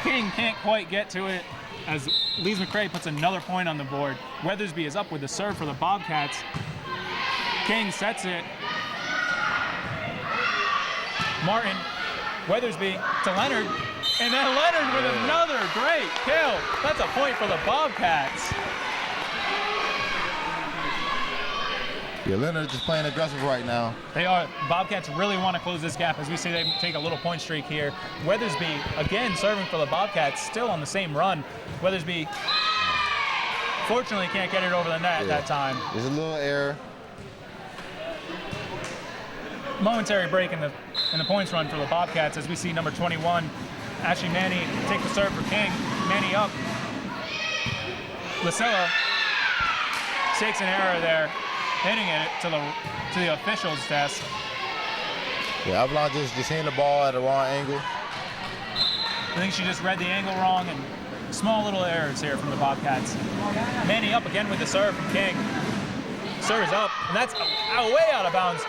King can't quite get to it as Lee McRae puts another point on the board. Weathersby is up with the serve for the Bobcats. King sets it. Martin. Weathersby to Leonard, and then Leonard with another great kill. That's a point for the Bobcats. Yeah, Leonard just playing aggressive right now. They are. Bobcats really want to close this gap as we see they take a little point streak here. Weathersby, again, serving for the Bobcats, still on the same run. Weathersby, fortunately, can't get it over the net at that time. There's a little error. Momentary break in the points run for the Bobcats as we see number 21, Ashley Manny, take the serve for King. Manny up. Lucilla takes an error there, hitting it to the officials' desk. Yeah, Avalon just hitting the ball at the wrong angle. I think she just read the angle wrong, and small little errors here from the Bobcats. Manny up again with the serve from King. Serve is up, and that's way out of bounds.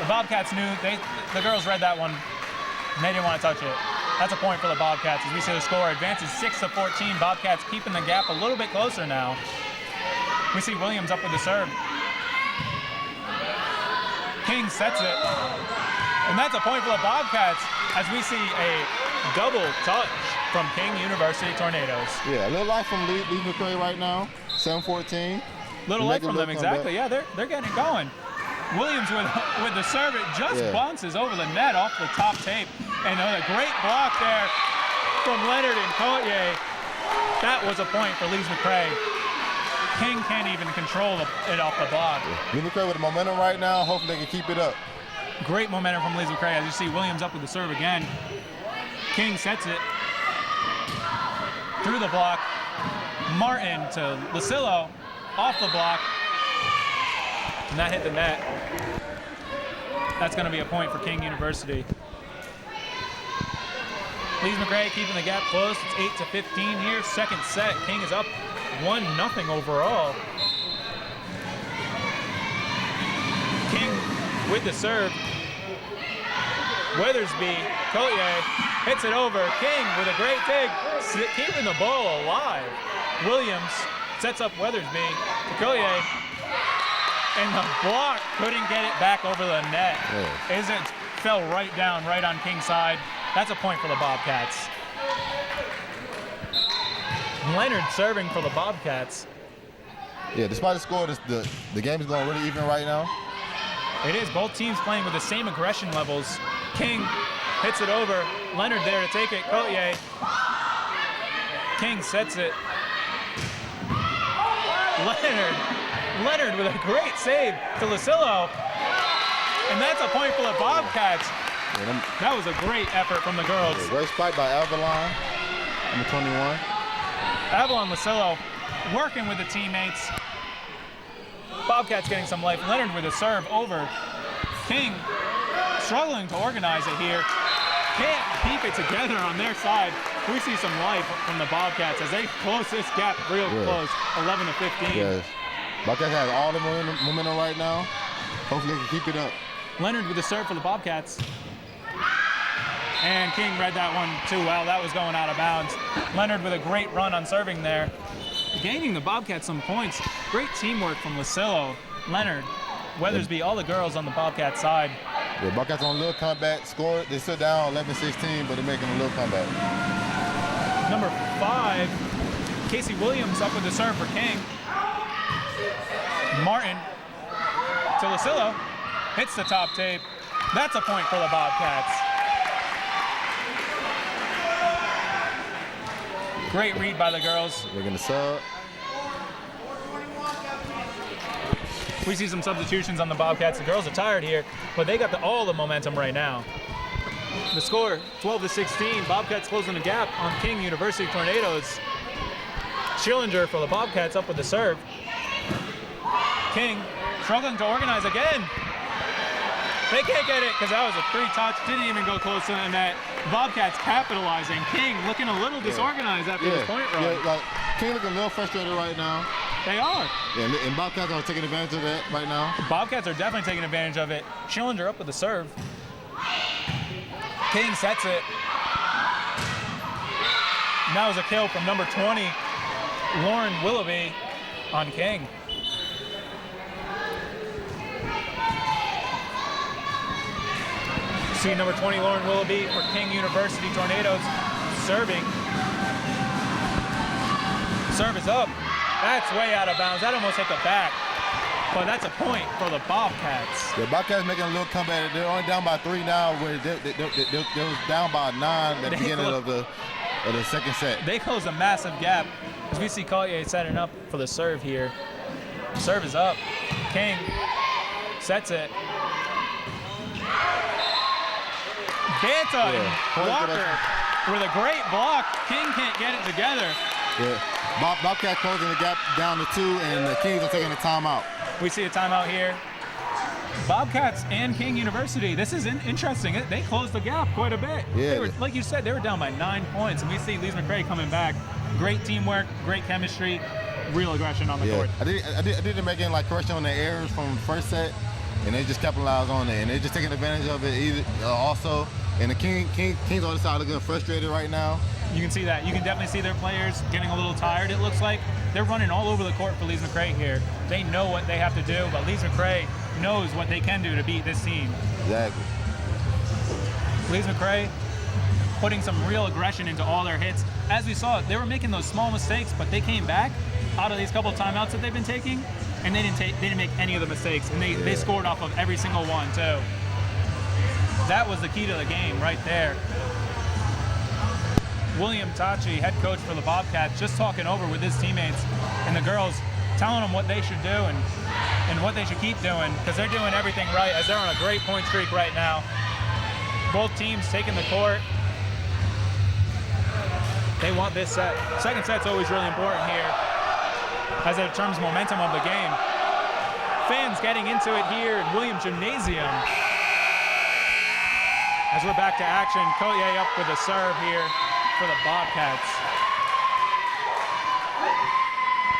The Bobcats knew, the girls read that one, and they didn't want to touch it. That's a point for the Bobcats as we see the score advances 6-14. Bobcats keeping the gap a little bit closer now. We see Williams up with the serve. King sets it. And that's a point for the Bobcats as we see a double touch from King University Tornadoes. Yeah, a little light from Lee McRae right now, 7-14. Little light from them, exactly. Yeah, they're getting it going. Williams with the serve, it just bounces over the net off the top tape. And a great block there from Leonard and Cotier. That was a point for Lee McRae. King can't even control it off the block. Lee McRae with the momentum right now. Hopefully they can keep it up. Great momentum from Lee McRae. As you see, Williams up with the serve again. King sets it through the block. Martin to Lucillo off the block. And that hit the net. That's going to be a point for King University. Lee McRae keeping the gap close. It's 8-15 here. Second set. King is up 1-0 overall. King with the serve. Weathersby, Cotier hits it over. King with a great dig, keeping the ball alive. Williams sets up Weathersby to Cotier. And the block couldn't get it back over the net. It fell right down, right on King's side. That's a point for the Bobcats. Leonard serving for the Bobcats. Yeah, despite the score, the game is going really even right now. It is. Both teams playing with the same aggression levels. King hits it over. Leonard there to take it. Cotier. King sets it. Leonard with a great save to Lucillo. And that's a point for the Bobcats. That was a great effort from the girls. Great spike by Avalon, number 21. Avalon Lucillo working with the teammates. Bobcats getting some life. Leonard with a serve over. King struggling to organize it here. Can't keep it together on their side. We see some life from the Bobcats as they close this gap real close, 11-15. Yes. Bobcats have all the momentum right now. Hopefully they can keep it up. Leonard with the serve for the Bobcats. And King read that one too well. That was going out of bounds. Leonard with a great run on serving there. Gaining the Bobcats some points. Great teamwork from Lucillo, Leonard, Weathersby, all the girls on the Bobcat side. Yeah, Bobcats on a little comeback. Score, they sit down 11-16, but they're making a little comeback. Number 5, Casey Williams up with the serve for King. Martin to Lucillo. Hits the top tape. That's a point for the Bobcats. Great read by the girls. They're going to sub. We see some substitutions on the Bobcats. The girls are tired here, but they got all the momentum right now. The score, 12-16. Bobcats closing the gap on King University Tornadoes. Schillinger for the Bobcats up with the serve. King struggling to organize again. They can't get it because that was a free touch. Didn't even go close to the net. Bobcats capitalizing. King looking a little disorganized after this point run. Yeah, King looking a little frustrated right now. They are. Yeah, and Bobcats are taking advantage of that right now. Bobcats are definitely taking advantage of it. Schillinger up with the serve. King sets it. And that was a kill from number 20, Lauren Willoughby on King. See number 20, Lauren Willoughby for King University Tornadoes, serving. Serve is up. That's way out of bounds. That almost hit the back. But that's a point for the Bobcats. The Bobcats making a little comeback. They're only down by 3 now, where they was down by 9 at the beginning of the second set. They closed a massive gap. As we see Collier setting up for the serve here. Serve is up. King sets it. Banta and Walker with a great block. King can't get it together. Yeah. Bobcat closing the gap down to 2, and the Kings are taking a timeout. We see a timeout here. Bobcats and King University. This is interesting. They closed the gap quite a bit. Yeah. Like you said, they were down by 9 points, and we see Lee McRae coming back. Great teamwork, great chemistry, real aggression on the court. I didn't make any correction on the errors from the first set, and they just capitalized on it, and they're just taking advantage of it also. And the Kings on the side are getting frustrated right now. You can see that. You can definitely see their players getting a little tired, it looks like. They're running all over the court for Lee McRae here. They know what they have to do, but Lee McRae knows what they can do to beat this team. Exactly. Leeds McRae putting some real aggression into all their hits. As we saw, they were making those small mistakes, but they came back out of these couple of timeouts that they've been taking, and they didn't make any of the mistakes, and they scored off of every single one too. That was the key to the game right there. William Tachi, head coach for the Bobcats, just talking over with his teammates and the girls, telling them what they should do and what they should keep doing, because they're doing everything right as they're on a great point streak right now. Both teams taking the court. They want this set. Second set's always really important here as it determines momentum of the game. Fans getting into it here at Williams Gymnasium. As we're back to action, Cotier up with a serve here for the Bobcats.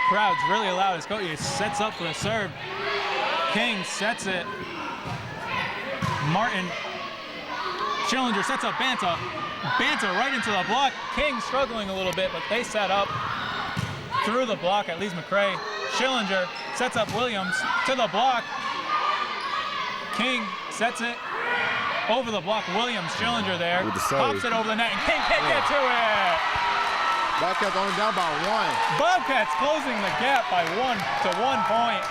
Crowd's really loud as Cotier sets up for the serve. King sets it. Martin. Schillinger sets up Banta. Banta right into the block. King struggling a little bit, but they set up through the block at Leeds McRae. Schillinger sets up Williams to the block. King sets it over the block. Williams, Schillinger there. Pops it over the net, and King can't get to it. Bobcats only down by 1. Bobcats closing the gap by 1 point.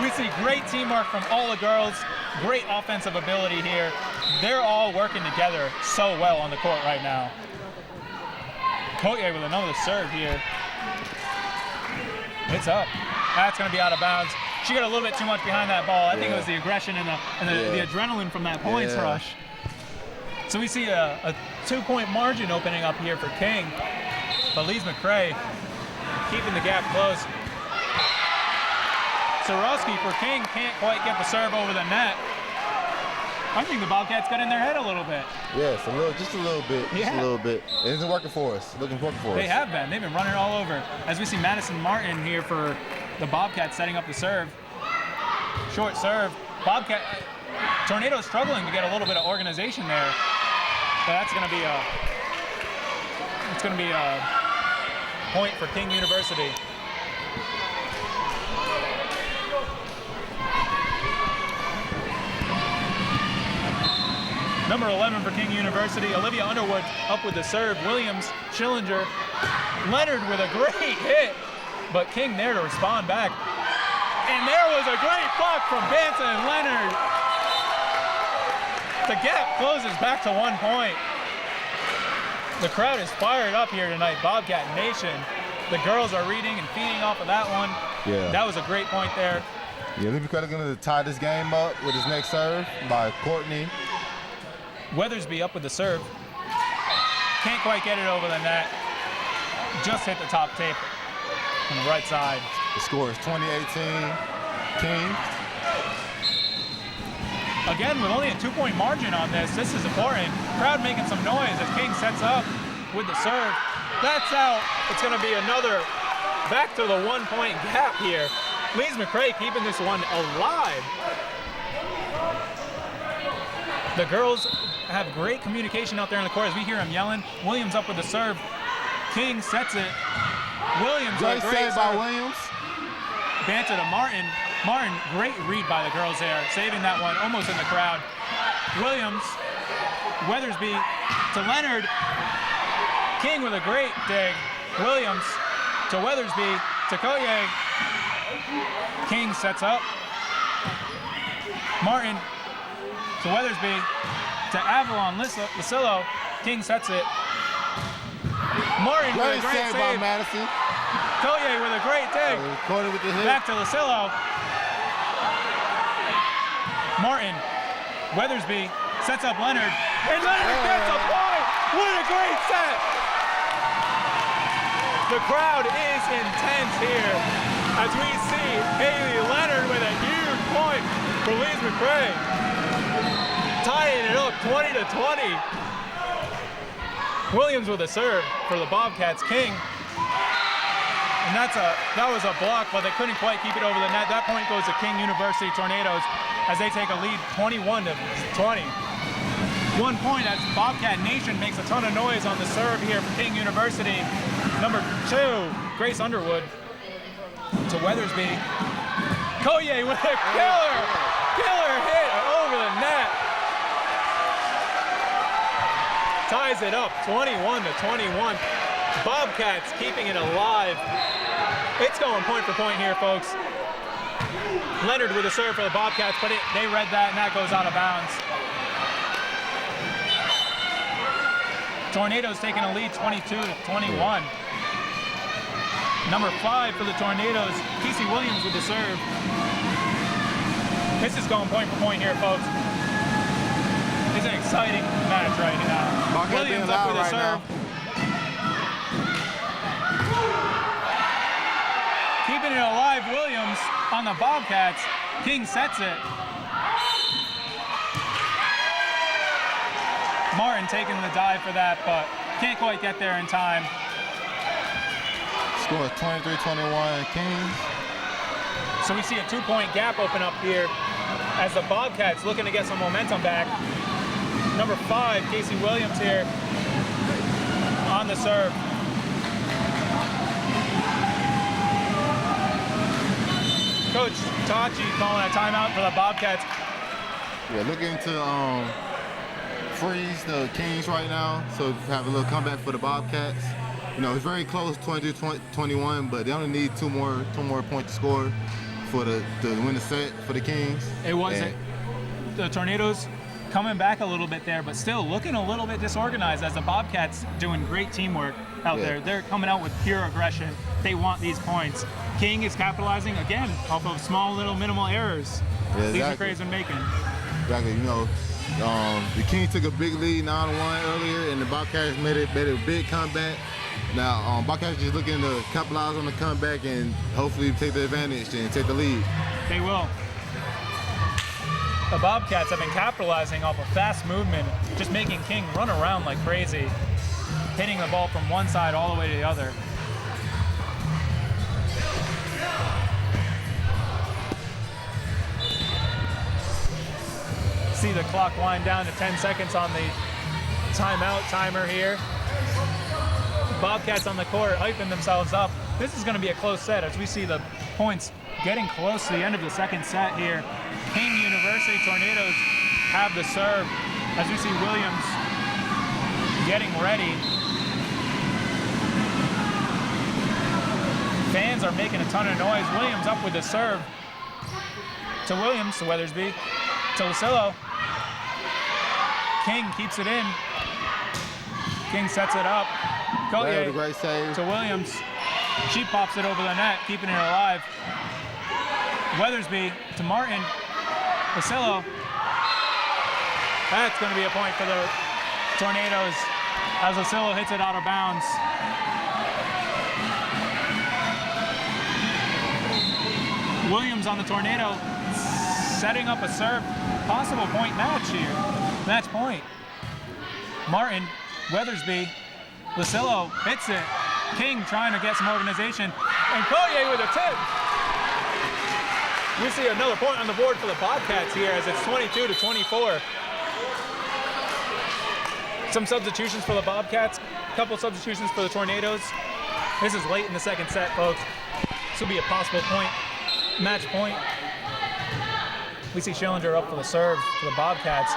We see great teamwork from all the girls. Great offensive ability here. They're all working together so well on the court right now. Cotier with another serve here. It's up. That's going to be out of bounds. She got a little bit too much behind that ball. I think it was the aggression and the adrenaline from that points rush. So we see a 2-point margin opening up here for King. But Leeds McRae keeping the gap close. Sorowski for King can't quite get the serve over the net. I think the Bobcats got in their head a little bit. Yes, just a little bit. Just a little bit. It isn't working for us. Working for us. They have been. They've been running all over. As we see Madison Martin here for the Bobcats setting up the serve. Short serve. Tornado struggling to get a little bit of organization there. But that's going to be a point for King University. Number 11 for King University, Olivia Underwood up with the serve. Williams, Schillinger, Leonard with a great hit, but King there to respond back. And there was a great block from Banta and Leonard. The gap closes back to 1 point. The crowd is fired up here tonight, Bobcat Nation. The girls are reading and feeding off of that one. Yeah. That was a great point there. Yeah, Leeds McRae going to tie this game up with his next serve by Courtney. Weathersby up with the serve. Can't quite get it over the net. Just hit the top tape on the right side. The score is 20-18. King. Again, with only a 2-point margin on this is important. Crowd making some noise as King sets up with the serve. That's out. It's going to be another back to the 1-point gap here. Leeds McRae keeping this one alive. The girls have great communication out there in the court as we hear them yelling. Williams up with the serve. King sets it. Williams with a great serve. By Williams. Banta to Martin. Martin, great read by the girls there, saving that one almost in the crowd. Williams, Weathersby to Leonard. King with a great dig. Williams to Weathersby to Cotier. King sets up. Martin to Weathersby to Avalon Lucillo. King sets it. Martin with a great save. By Madison. Cotier with a great dig. With the hit. Back to Lucillo. Martin, Weathersby sets up Leonard. And Leonard gets a point. What a great set. The crowd is intense here as we see Haley Leonard with a huge point for Leeds McRae. Tying it up 20-20. Williams with a serve for the Bobcats. King. And that was a block, but they couldn't quite keep it over the net. That point goes to King University Tornadoes as they take a lead 21-20. 1 point as Bobcat Nation makes a ton of noise on the serve here for King University. Number 2, Grace Underwood to Weathersby. Cotier with a killer hit over the net. ties it up, 21-21. Bobcats keeping it alive. It's going point for point here, folks. Leonard with a serve for the Bobcats, but they read that, and that goes out of bounds. Tornadoes taking a lead, 22-21. Number 5 for the Tornadoes, Casey Williams with the serve. This is going point for point here, folks. It's an exciting match right now. Williams up with a serve. Keeping it alive, Williams on the Bobcats. King sets it. Martin taking the dive for that, but can't quite get there in time. Score 23-21 Kings. So we see a 2-point gap open up here as the Bobcats looking to get some momentum back. Number 5, Casey Williams here on the serve. Coach Tachi calling a timeout for the Bobcats. Yeah, looking to freeze the Kings right now, so have a little comeback for the Bobcats. You know, it's very close, 22-21, but they only need two more points to score for to win the set for the Kings. It wasn't. The Tornadoes coming back a little bit there, but still looking a little bit disorganized as the Bobcats doing great teamwork out there. They're coming out with pure aggression. They want these points. King is capitalizing, again, off of small little minimal errors. Yeah, These exactly. McRae's been making. Exactly, you know, the Kings took a big lead 9-1 earlier, and the Bobcats made a big comeback. Now, Bobcats just looking to capitalize on the comeback and hopefully take the advantage and take the lead. They will. The Bobcats have been capitalizing off of fast movement, just making King run around like crazy, hitting the ball from one side all the way to the other. See the clock wind down to 10 seconds on the timeout timer here. Bobcats on the court hyping themselves up. This is going to be a close set as we see the points getting close to the end of the second set here. King University Tornadoes have the serve as we see Williams getting ready. Fans are making a ton of noise. Williams up with the serve. To Williams, to Weathersby, to Lucillo. King keeps it in. King sets it up. That was a great save. To Williams. She pops it over the net, keeping it alive. Weathersby to Martin. Lucillo. That's going to be a point for the Tornadoes as Lucillo hits it out of bounds. Williams on the Tornado, setting up a serve, possible point match here. Match point. Martin, Weathersby, Lucillo hits it. King trying to get some organization, and Collier with a tip. We see another point on the board for the Bobcats here as it's 22-24. Some substitutions for the Bobcats, a couple substitutions for the Tornadoes. This is late in the second set, folks. This will be a possible point, match point. We see Schillinger up for the serve for the Bobcats.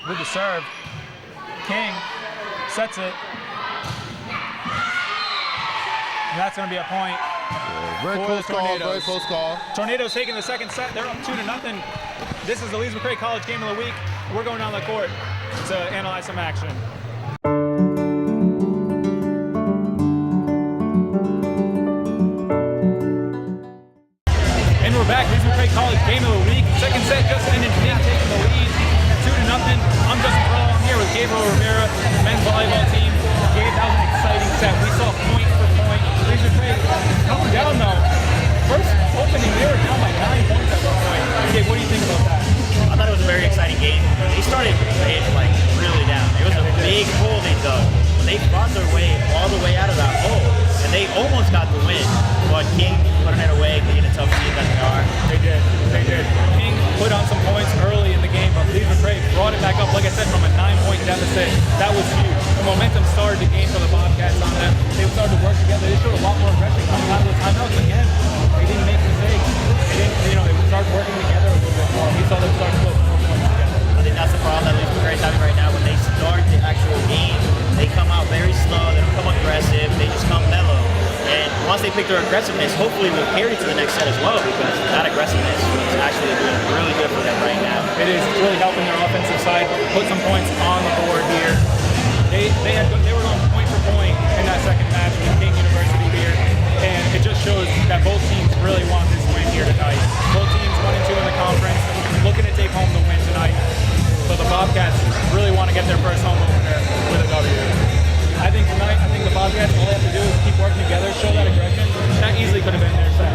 With the serve, King sets it. And that's going to be a point. Very close call, very close call. Tornadoes taking the second set. They're up 2-0. This is the Leeds McRae College Game of the Week. We're going down the court to analyze some action. And we're back. Leeds McRae College Game of the Week. Second set just ended. King taking the lead 2-0. I'm Justin Pearl. I'm here with Gabriel Rivera, the men's volleyball team. Gabe, that was an exciting set. We saw point for point. Leeds McRae coming down though. First opening, they were down by 9 points at one point. Gabe, what do you think about that? I thought it was a very exciting game. They started like really down. It was a big hole they dug. But they fought their way all the way out of that hole. And they almost got the win. But King putting it away, being a tough team that they are. They did. King put on some points early in the game, but Leeds McRae brought it back up, like I said, from a 9-point deficit. That was huge. The momentum started to gain for the Bobcats on that. They started to work together. They showed a lot more aggression coming out of the timeouts again. They didn't make mistakes. They started working together a little bit more. We saw them start to put more points together. I think that's the problem that Leeds McRae is having right now. When they start the actual game, think their aggressiveness hopefully will carry to the next set as well, because that aggressiveness is actually doing really good for them right now. It is really helping their offensive side put some points on the board here. They were going point for point in that second match with King University here, and it just shows that both teams really want this win here tonight. Both teams 1-2 in the conference, looking to take home the win tonight. But the Bobcats really want to get their first home opener with a W. I think tonight, the Bobcats, all they have to do is keep working together, show that aggression. That easily could have been their set.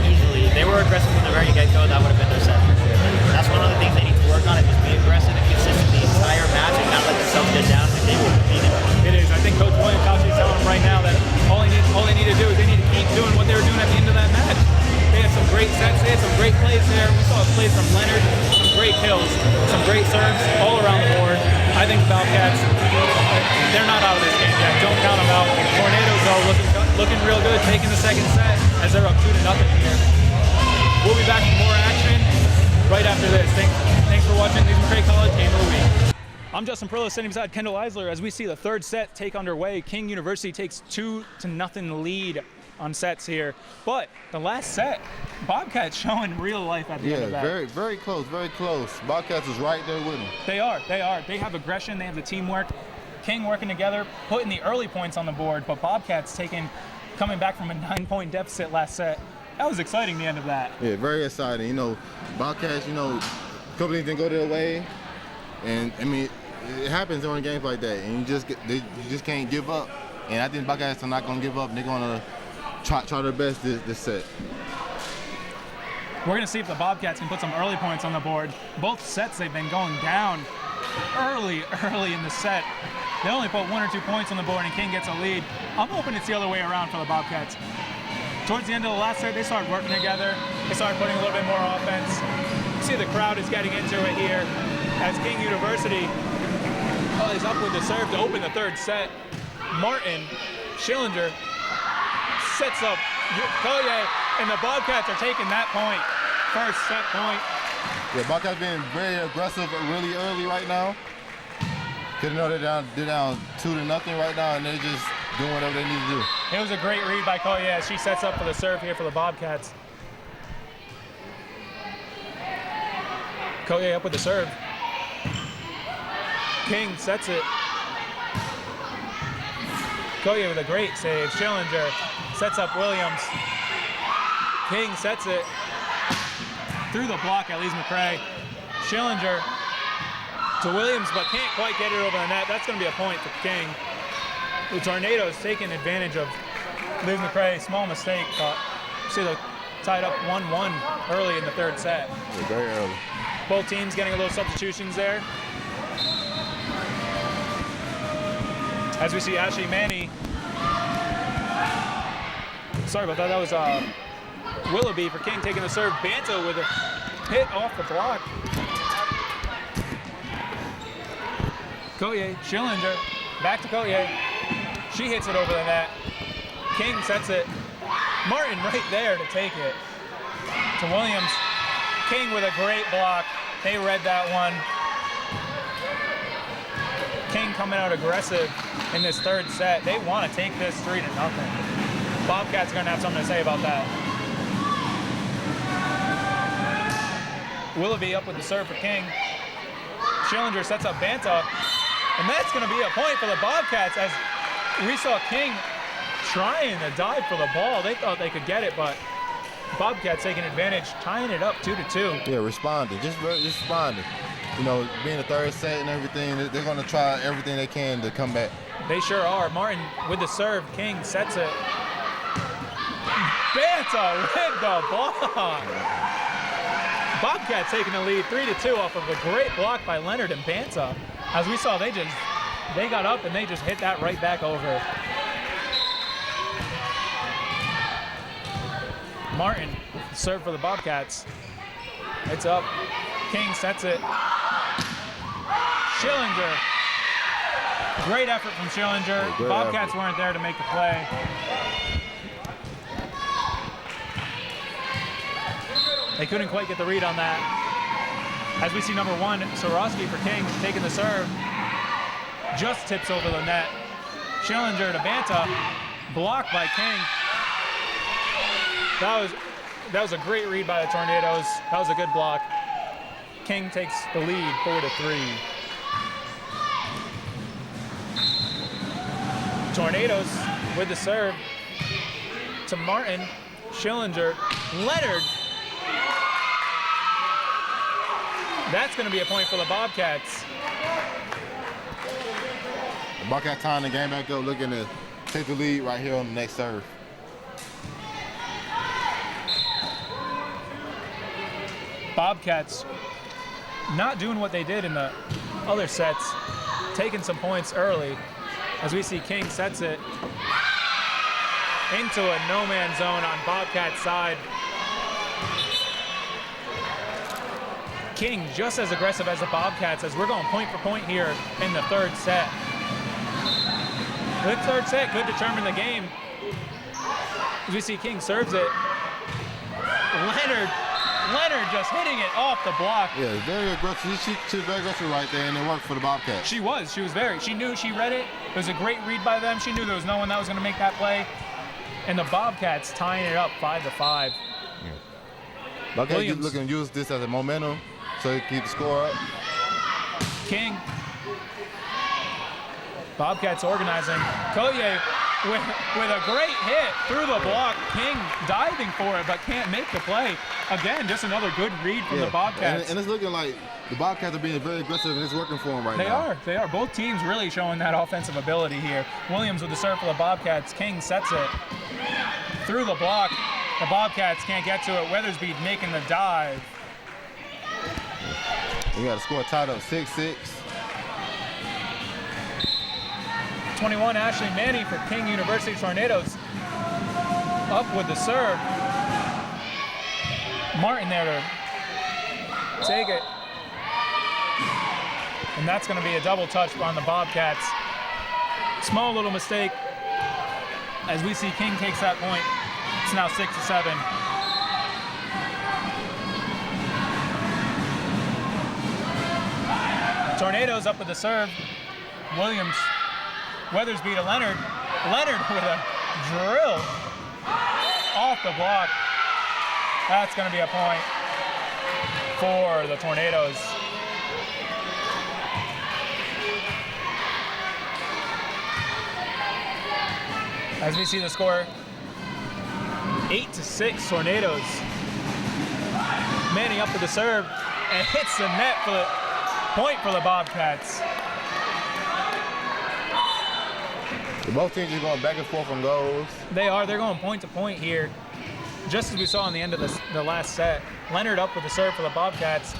Easily. If they were aggressive from the very get-go, that would have been their set for sure. That's one of the things they need to work on, is just be aggressive and consistent the entire match and not let themselves get down, and they will beat it. It is. I think Coach Williams is telling them right now that all they need to do is they need to keep doing what they were doing at the end of that match. They had some great sets, they had some great plays there. We saw plays from Leonard, some great kills, some great serves all around the board. I think the Bobcats, they're not out of this game yet. Don't count them out. Tornadoes, though, looking real good, taking the second set as they're up 2-0 here. We'll be back with more action right after this. Thanks for watching these McRae College Game of the Week. I'm Justin Perillo, sitting beside Kendall Eisler as we see the third set take underway. King University takes 2-0 lead on sets here. But the last set, Bobcats showing real life at the end of that. Yeah, very close, very close. Bobcats is right there with them. They are. They have aggression, they have the teamwork. King working together, putting the early points on the board, but Bobcats coming back from a 9-point deficit last set. That was exciting, the end of that. Yeah, very exciting. You know, Bobcats, a couple things didn't go their way. And, I mean, it happens during games like that, and you just can't give up. And I think Bobcats are not going to give up. They're going to try their best this set. We're going to see if the Bobcats can put some early points on the board. Both sets, they've been going down early in the set. They only put 1 or 2 points on the board, and King gets a lead. I'm hoping it's the other way around for the Bobcats. Towards the end of the last set, they started working together. They started putting a little bit more offense. You see the crowd is getting into it here as King University is up with the serve to open the third set. Martin Schillinger sets up Collier, and the Bobcats are taking that point. First set point. Yeah, Bobcats being very aggressive really early right now. Because they're down 2-0 right now, and they're just doing whatever they need to do. It was a great read by Collier as she sets up for the serve here for the Bobcats. Collier up with the serve. King sets it. Collier with a great save. Schillinger sets up Williams. King sets it through the block at Lee's McRae. Schillinger to Williams, but can't quite get it over the net. That's going to be a point for King. The Tornadoes taking advantage of Lee's McRae. Small mistake, but see the tied up 1-1 early in the third set. Yeah, very early. Both teams getting a little substitutions there. As we see Ashley Manny. Sorry about that. That was Willoughby for King taking the serve. Banta with a hit off the block. Collier, Schillinger, back to Collier. She hits it over the net. King sets it. Martin right there to take it. To Williams. King with a great block. They read that one. King coming out aggressive in this third set. They want to take this 3-0. Bobcats are going to have something to say about that. Willoughby up with the serve for King. Schillinger sets up Banta. And that's going to be a point for the Bobcats as we saw King trying to dive for the ball. They thought they could get it, but Bobcats taking advantage, tying it up 2-2. Yeah, responding, just responding. Being the third set and everything, they're going to try everything they can to come back. They sure are. Martin with the serve. King sets it. Banta with the block. Bobcats taking the lead 3-2 off of a great block by Leonard and Banta. As we saw, they got up and they just hit that right back over. Martin, serve for the Bobcats. It's up. King sets it. Schillinger. Great effort from Schillinger. Great Bobcats effort. weren't there to make the play. They couldn't quite get the read on that. As we see number 1, Sorosky for King taking the serve. Just tips over the net. Schillinger to Banta. Blocked by King. That was a great read by the Tornadoes. That was a good block. King takes the lead 4-3. Tornadoes with the serve to Martin, Schillinger, Leonard. That's going to be a point for the Bobcats. The Bobcats tying the game back up, looking to take the lead right here on the next serve. Bobcats not doing what they did in the other sets, taking some points early. As we see King sets it into a no-man zone on Bobcats' side. King just as aggressive as the Bobcats as we're going point for point here in the third set. Good third set, could determine the game. As we see King serves it. Leonard just hitting it off the block. Yeah, very aggressive. She was very aggressive right there, and it worked for the Bobcats. She knew, she read it. It was a great read by them. She knew there was no one that was going to make that play. And the Bobcats tying it up 5-5. Yeah. Bobcats looking to use this as a momentum so they keep the score up. King. Bobcats organizing. Collier with a great hit through the block. King diving for it, but can't make the play. Again, just another good read from the Bobcats. And it's looking like the Bobcats are being very aggressive, and it's working for them right now. They are. Both teams really showing that offensive ability here. Williams with the serve for the Bobcats. King sets it through the block. The Bobcats can't get to it. Weathersby making the dive. We got a score tied up 6-6. 21, Ashley Manny for King University Tornadoes. Up with the serve. Martin there to take it. And that's going to be a double touch on the Bobcats. Small little mistake. As we see King takes that point. It's now 6-7. Tornadoes up with the serve. Williams. Weathersby to Leonard. Leonard with a drill off the block. That's going to be a point for the Tornadoes. As we see the score, 8-6 Tornadoes. Manning up with the serve and hits the net for the point for the Bobcats. Both teams are going back and forth on goals. They're going point to point here. Just as we saw in the end of the last set. Leonard up with the serve for the Bobcats.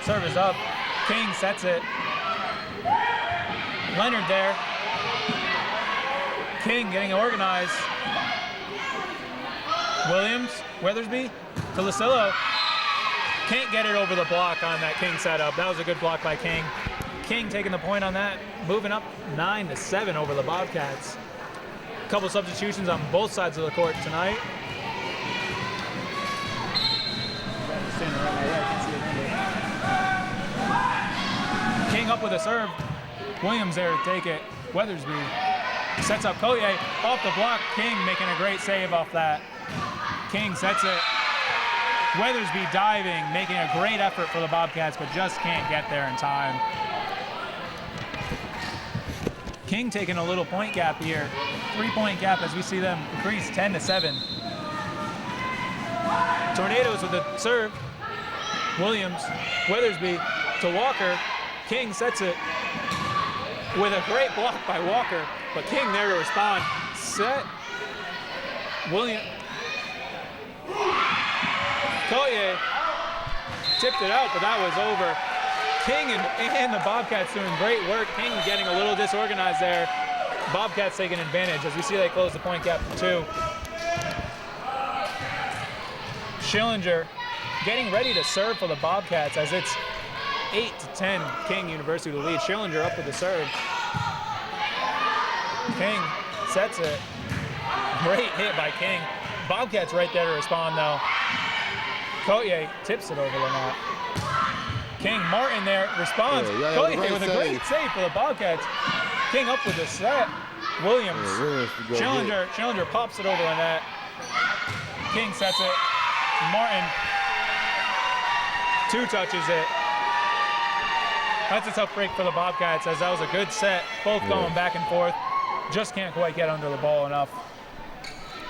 Serve is up. King sets it. Leonard there. King getting organized. Williams, Weathersby to Lucillo. Can't get it over the block on that King setup. That was a good block by King. King taking the point on that, moving up 9-7 over the Bobcats. A couple substitutions on both sides of the court tonight. King up with a serve. Williams there to take it. Weathersby sets up Collier off the block. King making a great save off that. King sets it. Weathersby diving, making a great effort for the Bobcats, but just can't get there in time. King taking a little point gap here. 3-point gap as we see them increase 10-7. Tornadoes with the serve. Williams, Weathersby to Walker. King sets it with a great block by Walker, but King there to respond. Set. William. Collier tipped it out, but that was over. King and the Bobcats doing great work. King getting a little disorganized there. Bobcats taking advantage as we see they close the point gap to 2. Schillinger getting ready to serve for the Bobcats as it's 8-10 King University to lead. Schillinger up with the serve. King sets it. Great hit by King. Bobcats right there to respond though. Collier tips it over the net. King Martin there responds. Collier with a great save for the Bobcats. King up with the set. Williams. Schillinger pops it over the net. King sets it. Martin two touches it. That's a tough break for the Bobcats, as that was a good set, both going back and forth. Just can't quite get under the ball enough.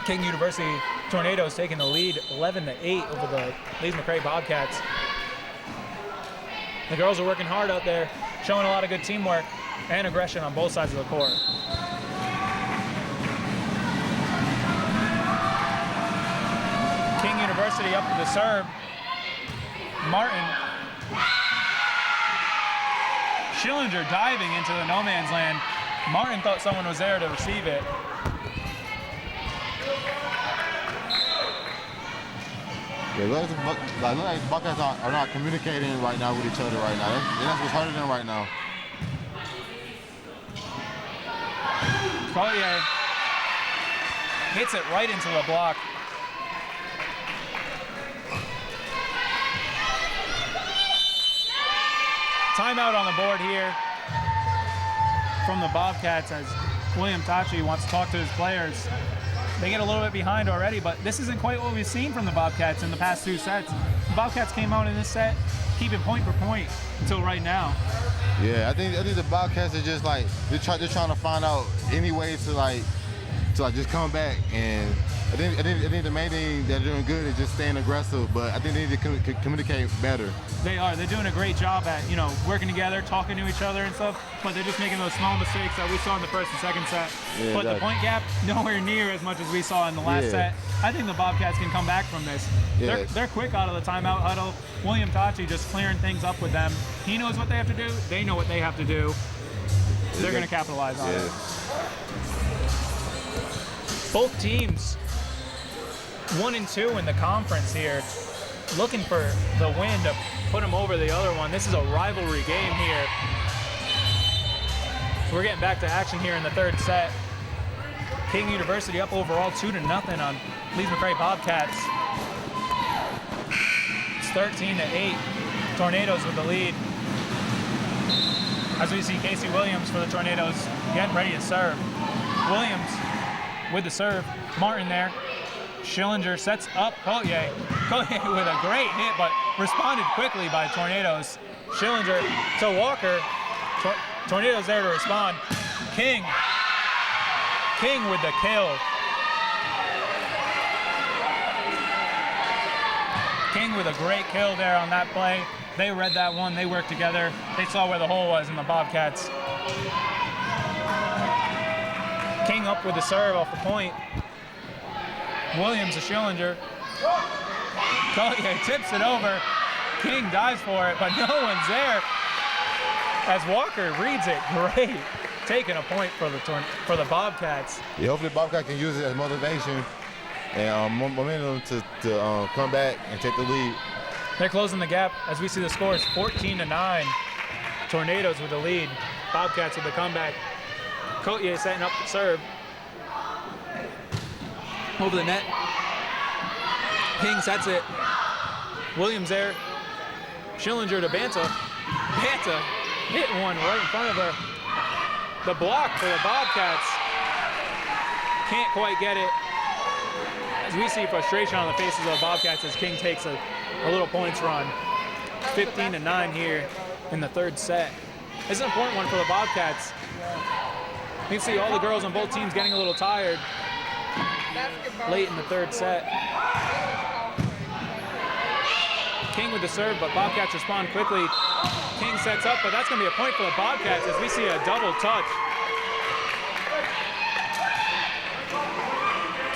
King University Tornadoes taking the lead 11-8 over the Lees McRae Bobcats. The girls are working hard out there, showing a lot of good teamwork and aggression on both sides of the court. King University up to the serve. Martin. Schillinger diving into the no man's land. Martin thought someone was there to receive it. Yeah, look like the Buckeyes are not communicating right now with each other right now. That's what's hurting them right now. Collier hits it right into the block. Timeout on the board here from the Bobcats as William Tachi wants to talk to his players. They get a little bit behind already, but this isn't quite what we've seen from the Bobcats in the past two sets. The Bobcats came out in this set keeping point for point until right now. Yeah, I think the Bobcats are just like they're trying to find out any way to just come back, and I think the main thing they're doing good is just staying aggressive, but I think they need to communicate better. They are. They're doing a great job at, working together, talking to each other and stuff, but they're just making those small mistakes that we saw in the first and second set. Yeah, but the point gap, nowhere near as much as we saw in the last set. I think the Bobcats can come back from this. Yeah. They're quick out of the timeout huddle. William Tachi just clearing things up with them. He knows what they have to do. They know what they have to do. They're going to capitalize on it. Both teams 1-2 in the conference here, looking for the win to put them over the other one. This is a rivalry game here. We're getting back to action here in the third set. King University up overall 2-0 on Lees McRae Bobcats. It's 13-8. Tornadoes with the lead. As we see Casey Williams for the Tornadoes getting ready to serve. Williams with the serve. Martin there. Schillinger sets up Collier. Collier with a great hit, but responded quickly by Tornadoes. Schillinger to Walker. Tornadoes there to respond. King with the kill. King with a great kill there on that play. They read that one, they worked together. They saw where the hole was in the Bobcats. King up with the serve off the point. Williams to Schillinger. Collier tips it over. King dives for it, but no one's there. As Walker reads it great. Taking a point for the Bobcats. Yeah, hopefully the Bobcats can use it as motivation and momentum to come back and take the lead. They're closing the gap as we see the scores 14-9. Tornadoes with the lead. Bobcats with the comeback. Collier setting up the serve. Over the net. King sets it. Williams there. Schillinger to Banta. Banta hit one right in front of her. The block for the Bobcats. Can't quite get it. As we see frustration on the faces of the Bobcats as King takes a little points run. 15-9 here in the third set. This is an important one for the Bobcats. You can see all the girls on both teams getting a little tired late in the third set. King with the serve, but Bobcats respond quickly. King sets up, but that's going to be a point for the Bobcats as we see a double touch.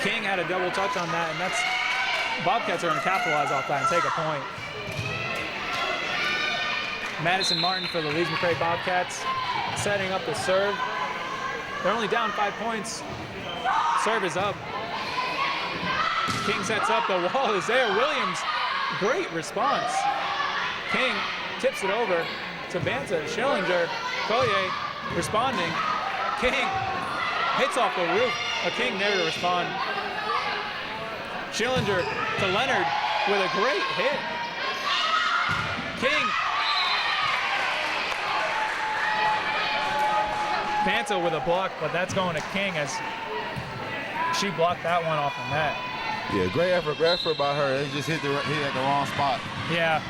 King had a double touch on that, and Bobcats are going to capitalize off that and take a point. Madison Martin for the Lees McRae Bobcats setting up the serve. They're only down 5 points. Serve is up. King sets up, the wall is there. Williams, great response. King tips it over to Banta. Schillinger, Collier responding. King hits off the roof. A King there to respond. Schillinger to Leonard with a great hit. King. Banta with a block, but that's going to King as she blocked that one off the net. Yeah, great effort by her. They just hit at the wrong spot. Yeah.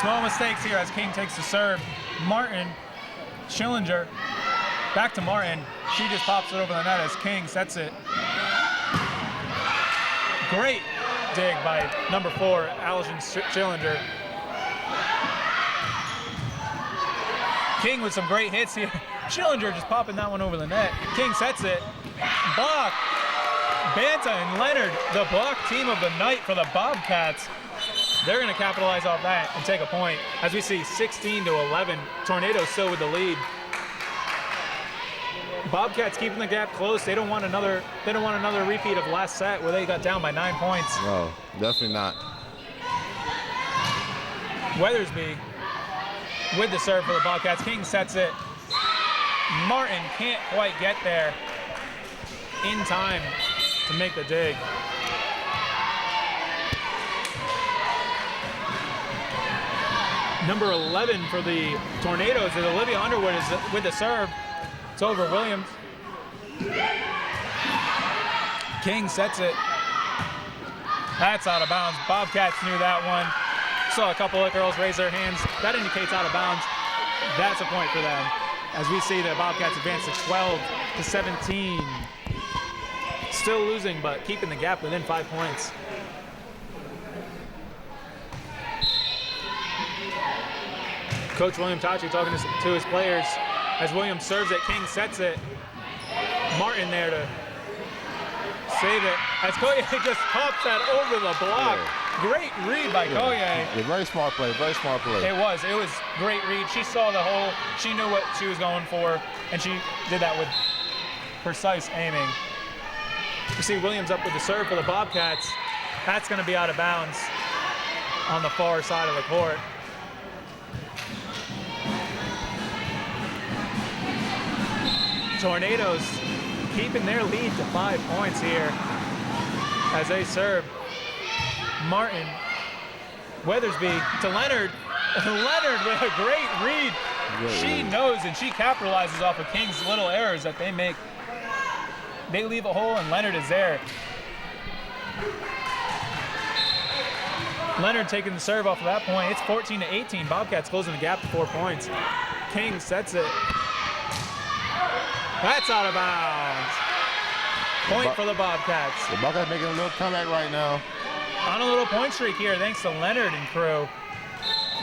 Small mistakes here as King takes the serve. Martin, Schillinger, back to Martin. She just pops it over the net as King sets it. Great dig by number 4, Allison Schillinger. King with some great hits here. Schillinger just popping that one over the net. King sets it. Block. Banta and Leonard, the block team of the night for the Bobcats. They're going to capitalize off that and take a point. As we see 16-11, Tornadoes still with the lead. Bobcats keeping the gap close. They don't want another repeat of last set where they got down by 9 points. No, definitely not. Weathersby with the serve for the Bobcats. King sets it. Martin can't quite get there in time to make the dig. Number 11 for the Tornadoes is Olivia Underwood is with the serve. It's over Williams. King sets it. That's out of bounds. Bobcats knew that one. Saw a couple of girls raise their hands. That indicates out of bounds. That's a point for them. As we see the Bobcats advance to 12-17. Still losing, but keeping the gap within 5 points. Coach William Tachi talking to his players as Williams serves it. King sets it. Martin there to save it. As Koye just pops that over the block. Yeah. Great read by Koye. Yeah, very smart play, very smart play. It was great read. She saw the hole. She knew what she was going for, and she did that with precise aiming. You see Williams up with the serve for the Bobcats. That's going to be out of bounds on the far side of the court. Tornadoes keeping their lead to 5 points here as they serve. Martin, Weathersby to Leonard. Leonard with a great read. She knows and she capitalizes off of King's little errors that they make. They leave a hole and Leonard is there. Leonard taking the serve off of that point. It's 14-18. Bobcats closing the gap to 4 points. King sets it. That's out of bounds. Point for the Bobcats. The Bobcats making a little comeback right now. On a little point streak here, thanks to Leonard and crew.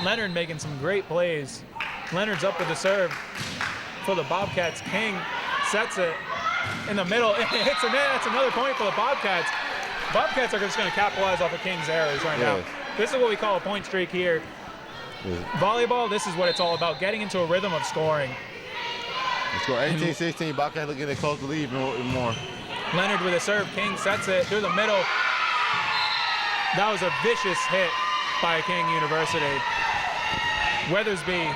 Leonard making some great plays. Leonard's up with the serve for the Bobcats. King sets it in the middle. It hits the net. That's another point for the Bobcats. Bobcats are just going to capitalize off of King's errors right now. This is what we call a point streak here. Volleyball, this is what it's all about, getting into a rhythm of scoring. Let's go 18-16. Bobcats looking to close the lead even more. Leonard with a serve. King sets it through the middle. That was a vicious hit by King University. Weathersby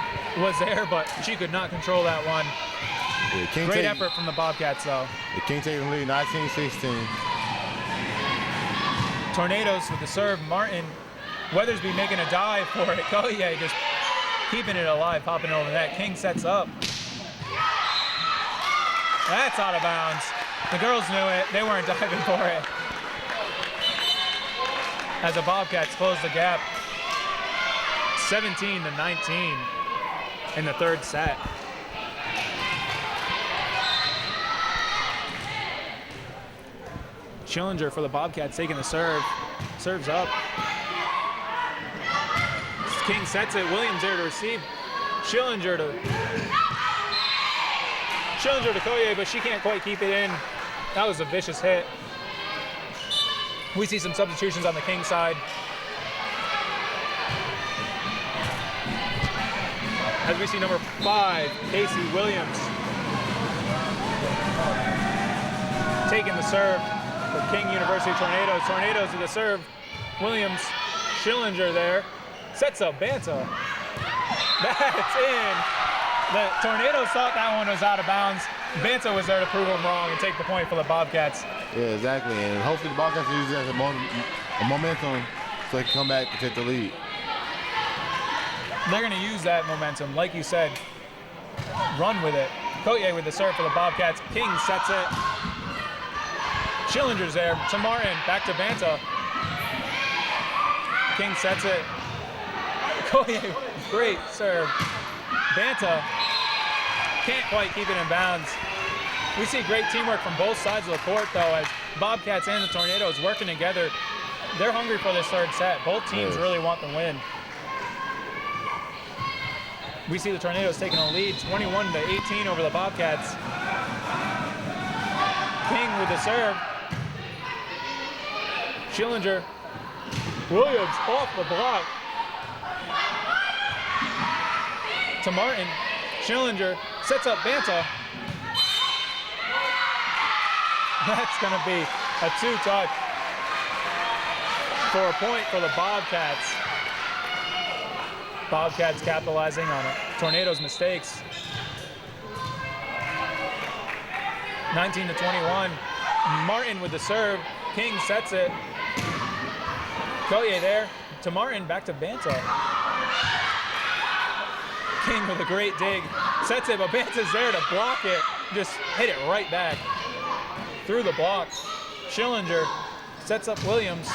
was there, but she could not control that one. Yeah, great effort from the Bobcats, though. The King taking the lead, 19-16. Tornadoes with the serve. Martin. Weathersby making a dive for it. Koye just keeping it alive, popping it over the net. King sets up. That's out of bounds. The girls knew it. They weren't diving for it. As the Bobcats close the gap, 17-19 in the third set. Schillinger for the Bobcats taking the serve. Serves up. King sets it. Williams there to receive. Schillinger to Koye, but she can't quite keep it in. That was a vicious hit. We see some substitutions on the King side. As we see number 5, Casey Williams, taking the serve for King University Tornadoes. Tornadoes with the serve. Williams, Schillinger there. Sets up Banta. That's in. The Tornadoes thought that one was out of bounds. Banta was there to prove them wrong and take the point for the Bobcats. Yeah, exactly. And hopefully the Bobcats use it as a momentum so they can come back and take the lead. They're going to use that momentum, like you said. Run with it. Koye with the serve for the Bobcats. King sets it. Schillinger's there to Martin, back to Banta. King sets it. Collier, great serve. Banta can't quite keep it in bounds. We see great teamwork from both sides of the court, though, as Bobcats and the Tornadoes working together. They're hungry for this third set. Both teams really want the win. We see the Tornadoes taking a lead, 21-18 over the Bobcats. King with the serve. Schillinger. Williams off the block. To Martin. Schillinger sets up Banta. That's going to be a two-touch for a point for the Bobcats. Bobcats capitalizing on it. Tornadoes' mistakes. 19-21. Martin with the serve. King sets it. Collier there to Martin, back to Banta. King with a great dig. Sets it, but Banta's there to block it. Just hit it right back. Through the block. Schillinger sets up Williams.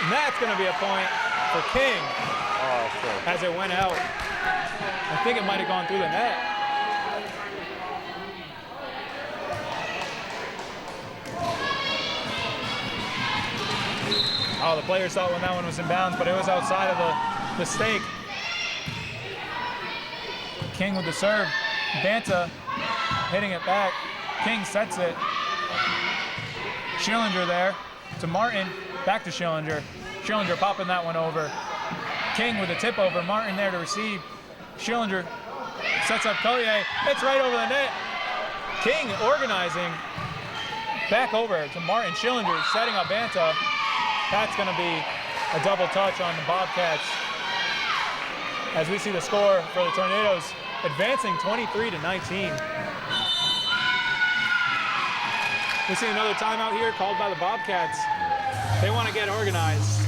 And that's going to be a point for King as it went out. I think it might have gone through the net. Oh, the players thought when that one was in bounds, but it was outside of the stake. King with the serve. Banta hitting it back. King sets it. Schillinger there to Martin. Back to Schillinger. Schillinger popping that one over. King with a tip over. Martin there to receive. Schillinger sets up Collier. It's right over the net. King organizing. Back over to Martin. Schillinger setting up Banta. That's going to be a double touch on the Bobcats. As we see the score for the Tornadoes advancing 23-19. We see another timeout here called by the Bobcats. They want to get organized.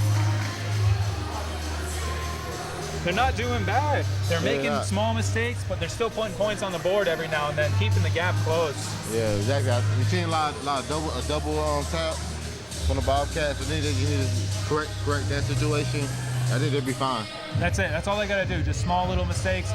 They're not doing bad. They're making small mistakes, but they're still putting points on the board every now and then, keeping the gap closed. Yeah, exactly. We've seen a lot of double tap from the Bobcats. I think they need to correct that situation. I think they'll be fine. That's it. That's all they got to do. Just small little mistakes.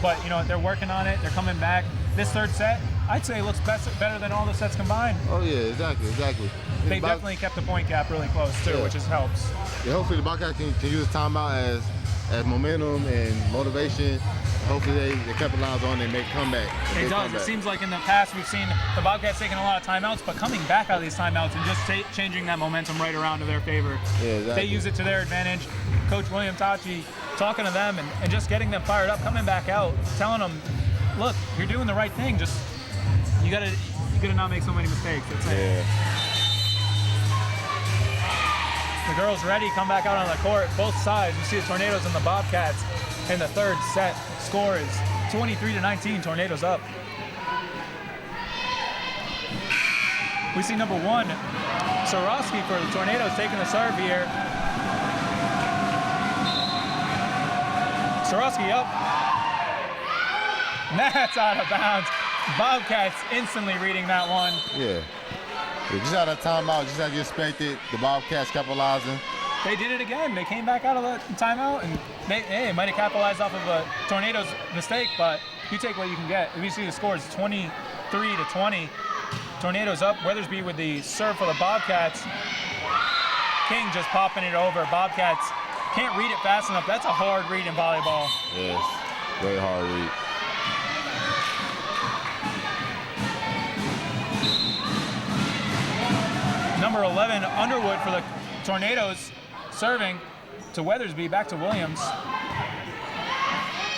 But, you know, they're working on it. They're coming back. This third set, I'd say looks better than all the sets combined. Oh, yeah, exactly. They definitely kept the point gap really close, too, which just helps. Yeah, hopefully the Bobcats can use the timeout as momentum and motivation. Hopefully they capitalize on it and make comeback. It does. It seems like in the past we've seen the Bobcats taking a lot of timeouts, but coming back out of these timeouts and just changing that momentum right around to their favor. Yeah, exactly. They use it to their advantage. Coach William Tachi talking to them and just getting them fired up, coming back out, telling them, look, you're doing the right thing. Just you gotta not make so many mistakes. That's it. Yeah. The girls ready, come back out on the court. Both sides. You see the Tornadoes and the Bobcats in the third set. Score is 23-19. Tornadoes up. We see number one, Sorosky for the Tornadoes taking the serve here. Sorosky up. That's out of bounds. Bobcats instantly reading that one. Yeah. Just out of timeout, just like you expected, the Bobcats capitalizing. They did it again. They came back out of the timeout, and they might have capitalized off of a Tornadoes mistake, but you take what you can get. We see the score is 23-20. Tornadoes up. Weathersby with the serve for the Bobcats. King just popping it over. Bobcats can't read it fast enough. That's a hard read in volleyball. Yes, very hard read. Number 11, Underwood for the Tornadoes, serving to Weathersby, back to Williams.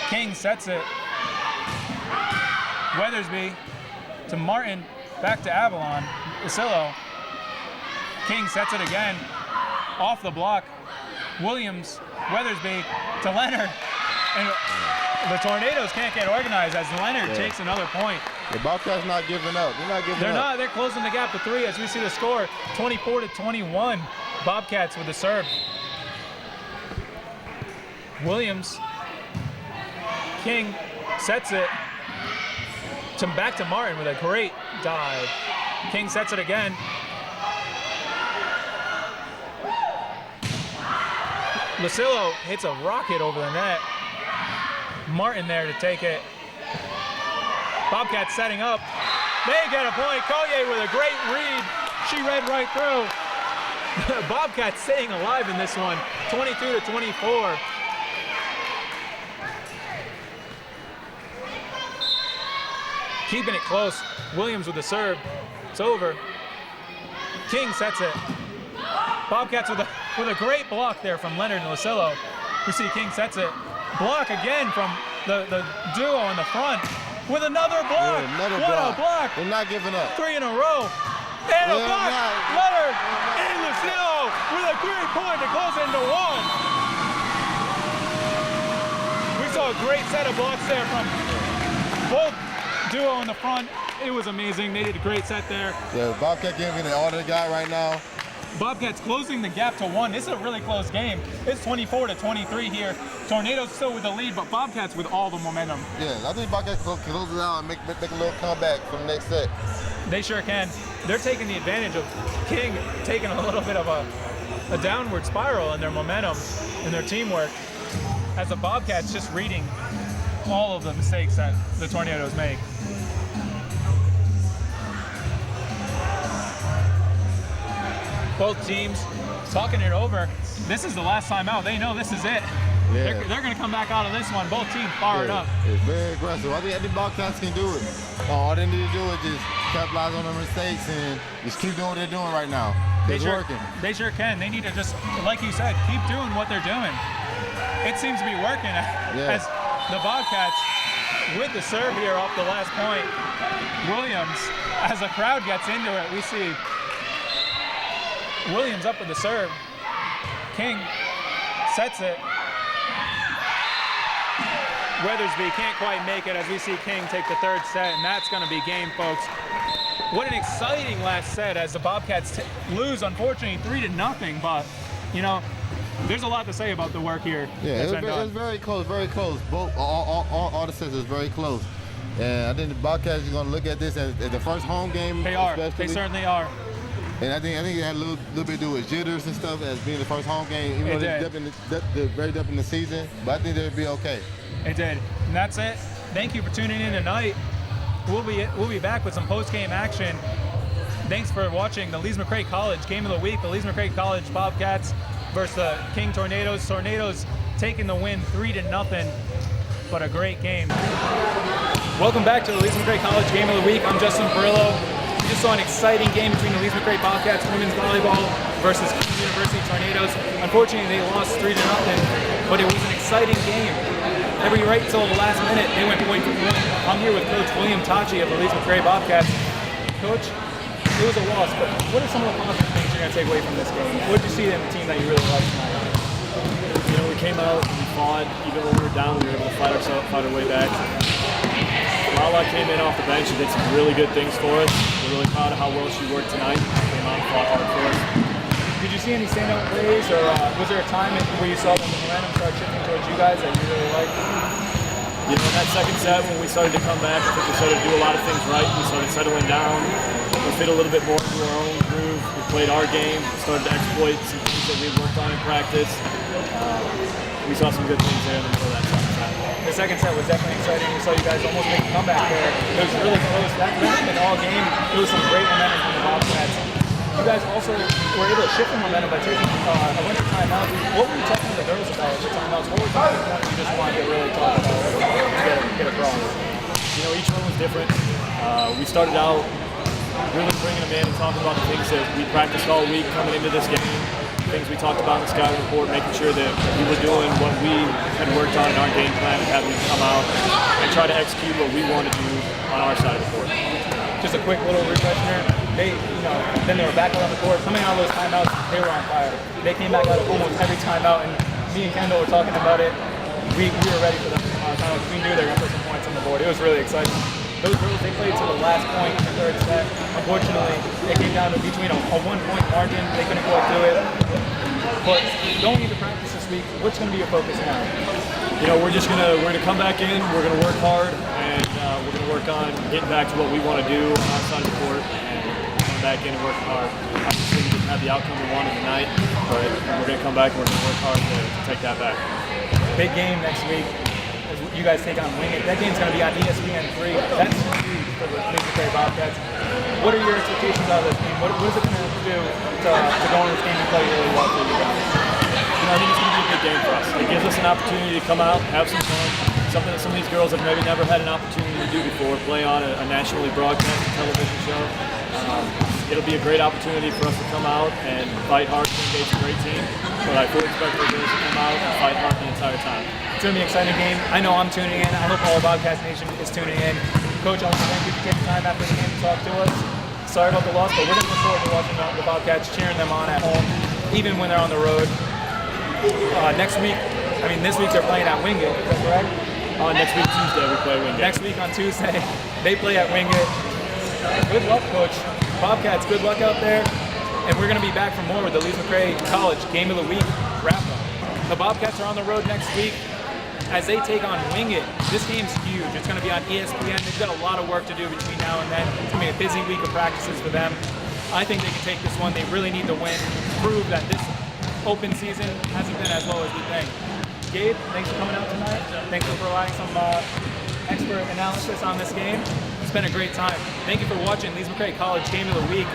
King sets it. Weathersby to Martin, back to Avalon. Isillo. King sets it again. Off the block. Williams, Weathersby to Leonard. And the Tornadoes can't get organized as Leonard takes another point. The Bobcats not giving up. They're not giving up. They're not. They're closing the gap to 3 as we see the score, 24-21. Bobcats with the serve. Williams. King sets it back to Martin with a great dive. King sets it again. Lucillo hits a rocket over the net. Martin there to take it. Bobcats setting up. They get a point. Collier with a great read. She read right through. Bobcats staying alive in this one, 22-24. Keeping it close. Williams with the serve. It's over. King sets it. Bobcats with a great block there from Leonard and Lucillo. We see King sets it. Block again from the duo in the front with another block. Yeah, another what block. A block. They're not giving up. 3 in a row. And a block. Leonard and Lucillo with a great point to close into 1. We saw a great set of blocks there from both duo in the front. It was amazing. They did a great set there. Yeah, Bobcat giving it all they got right now. Bobcats closing the gap to 1. This is a really close game. It's 24-23 here. Tornadoes still with the lead, but Bobcats with all the momentum. Yeah, I think Bobcats can close it out and make a little comeback from the next set. They sure can. They're taking the advantage of King taking a little bit of a downward spiral in their momentum and their teamwork, as the Bobcats just reading all of the mistakes that the Tornadoes make. Both teams talking it over. This is the last time out. They know this is it. Yeah. They're going to come back out of this one. Both teams fired up. It's very aggressive. I think Bobcats can do it. All they need to do is just capitalize on their mistakes and just keep doing what they're doing right now. It's working. They sure can. They need to just, like you said, keep doing what they're doing. It seems to be working as the Bobcats with the serve here off the last point. Williams, as the crowd gets into it, we see Williams up with the serve. King sets it. Weathersby can't quite make it as we see King take the 3rd set, and that's going to be game, folks. What an exciting last set as the Bobcats lose, unfortunately, 3-0, but, you know, there's a lot to say about the work here. Yeah, it was very close, very close. Both, all the sets was very close. And I think the Bobcats are going to look at this as the first home game. They are. Especially. They certainly are. And I think it had a little bit to do with jitters and stuff as being the first home game, even though they're very deep in the season. But I think they'll be okay. It did. And that's it. Thank you for tuning in tonight. We'll be back with some post-game action. Thanks for watching the Lees McRae College Game of the Week. The Lees McRae College Bobcats versus the King Tornadoes. Tornadoes taking the win 3-0, but a great game. Welcome back to the Lees McRae College Game of the Week. I'm Justin Perillo. We just saw an exciting game between the Lees McRae Bobcats women's volleyball versus King University Tornadoes. Unfortunately, they lost 3-0, but it was an exciting game. Right till the last minute, they went point for point. I'm here with Coach William Tachi of the Lees McRae Bobcats. Coach, it was a loss, but what are some of the positive things you're going to take away from this game? What did you see in the team that you really liked tonight? You know, we came out, we fought. Even when we were down, we were able to fight our way back. Lala came in off the bench and did some really good things for us. We're really proud of how well she worked tonight. Came out and fought hard for us. Did you see any standout plays, or was there a time where you saw that the momentum start shifting towards you guys that you really liked? You know, in that second set, when we started to come back, I think we started to do a lot of things right. We started settling down. We fit a little bit more into our own groove. We played our game. We started to exploit some things that we worked on in practice. We saw some good things there in the middle of that second set. The second set was definitely exciting. We saw you guys almost make a comeback there. It was really close. That happened all game. It was some great momentum from the Bobcats. You guys also were able to shift the momentum by taking a bunch of timeouts. What were you talking to the girls about with the timeouts? What were some of the points you just wanted to really talk about to get across? You know, each one was different. We started out really bringing them in and talking about the things that we practiced all week coming into this game. Things we talked about in the scouting report, making sure that we were doing what we had worked on in our game plan and having them come out and try to execute what we want to do on our side of the court. Just a quick little refresher. Then they were back around the court. Coming out of those timeouts, they were on fire. They came back out of almost every timeout, and me and Kendall were talking about it. We were ready for them to come out. We knew they were going to put some points on the board. It was really exciting. Those girls, they played to the last point in the 3rd set. Unfortunately, it came down to between a 1-point margin. They couldn't quite do it. But going into practice this week, what's going to be your focus now? You know, we're gonna come back in. We're gonna work hard, and we're gonna work on getting back to what we want to do on our side of the court. And back in and working hard. Obviously, we didn't have the outcome we wanted tonight, but we're going to come back and we're going to work hard to take that back. Big game next week as you guys take on Wing It. That game's going to be on ESPN3. That's huge for the McRae Bobcats. What are your expectations out of this game? What is it going to do to go into this game and play really well for you guys? I think it's going to be a good game for us. It gives us an opportunity to come out, have some fun, something that some of these girls have maybe never had an opportunity to do before, play on a nationally broadcasted television show. It'll be a great opportunity for us to come out and fight hard to engage a great team, but I fully expect our girls to come out and fight hard the entire time. It's going to be an exciting game. I know I'm tuning in. I hope all of Bobcats Nation is tuning in. Coach, I want to thank you for taking time after the game to talk to us. Sorry about the loss, but we're going to look forward to watching the Bobcats, cheering them on at home, even when they're on the road. Next week, this week they're playing at Wing It, is that correct? Next week, Tuesday, we play Wing It. Next week on Tuesday, they play at Wing It. Good luck, Coach. Bobcats, good luck out there. And we're going to be back for more with the Leeds McRae College Game of the Week wrap-up. The Bobcats are on the road next week as they take on Wing It. This game's huge. It's going to be on ESPN. They've got a lot of work to do between now and then. It's going to be a busy week of practices for them. I think they can take this one. They really need to win, prove that this open season hasn't been as low as we think. Gabe, thanks for coming out tonight. Thanks for providing some expert analysis on this game. It's been a great time. Thank you for watching Leeds McRae College Game of the Week.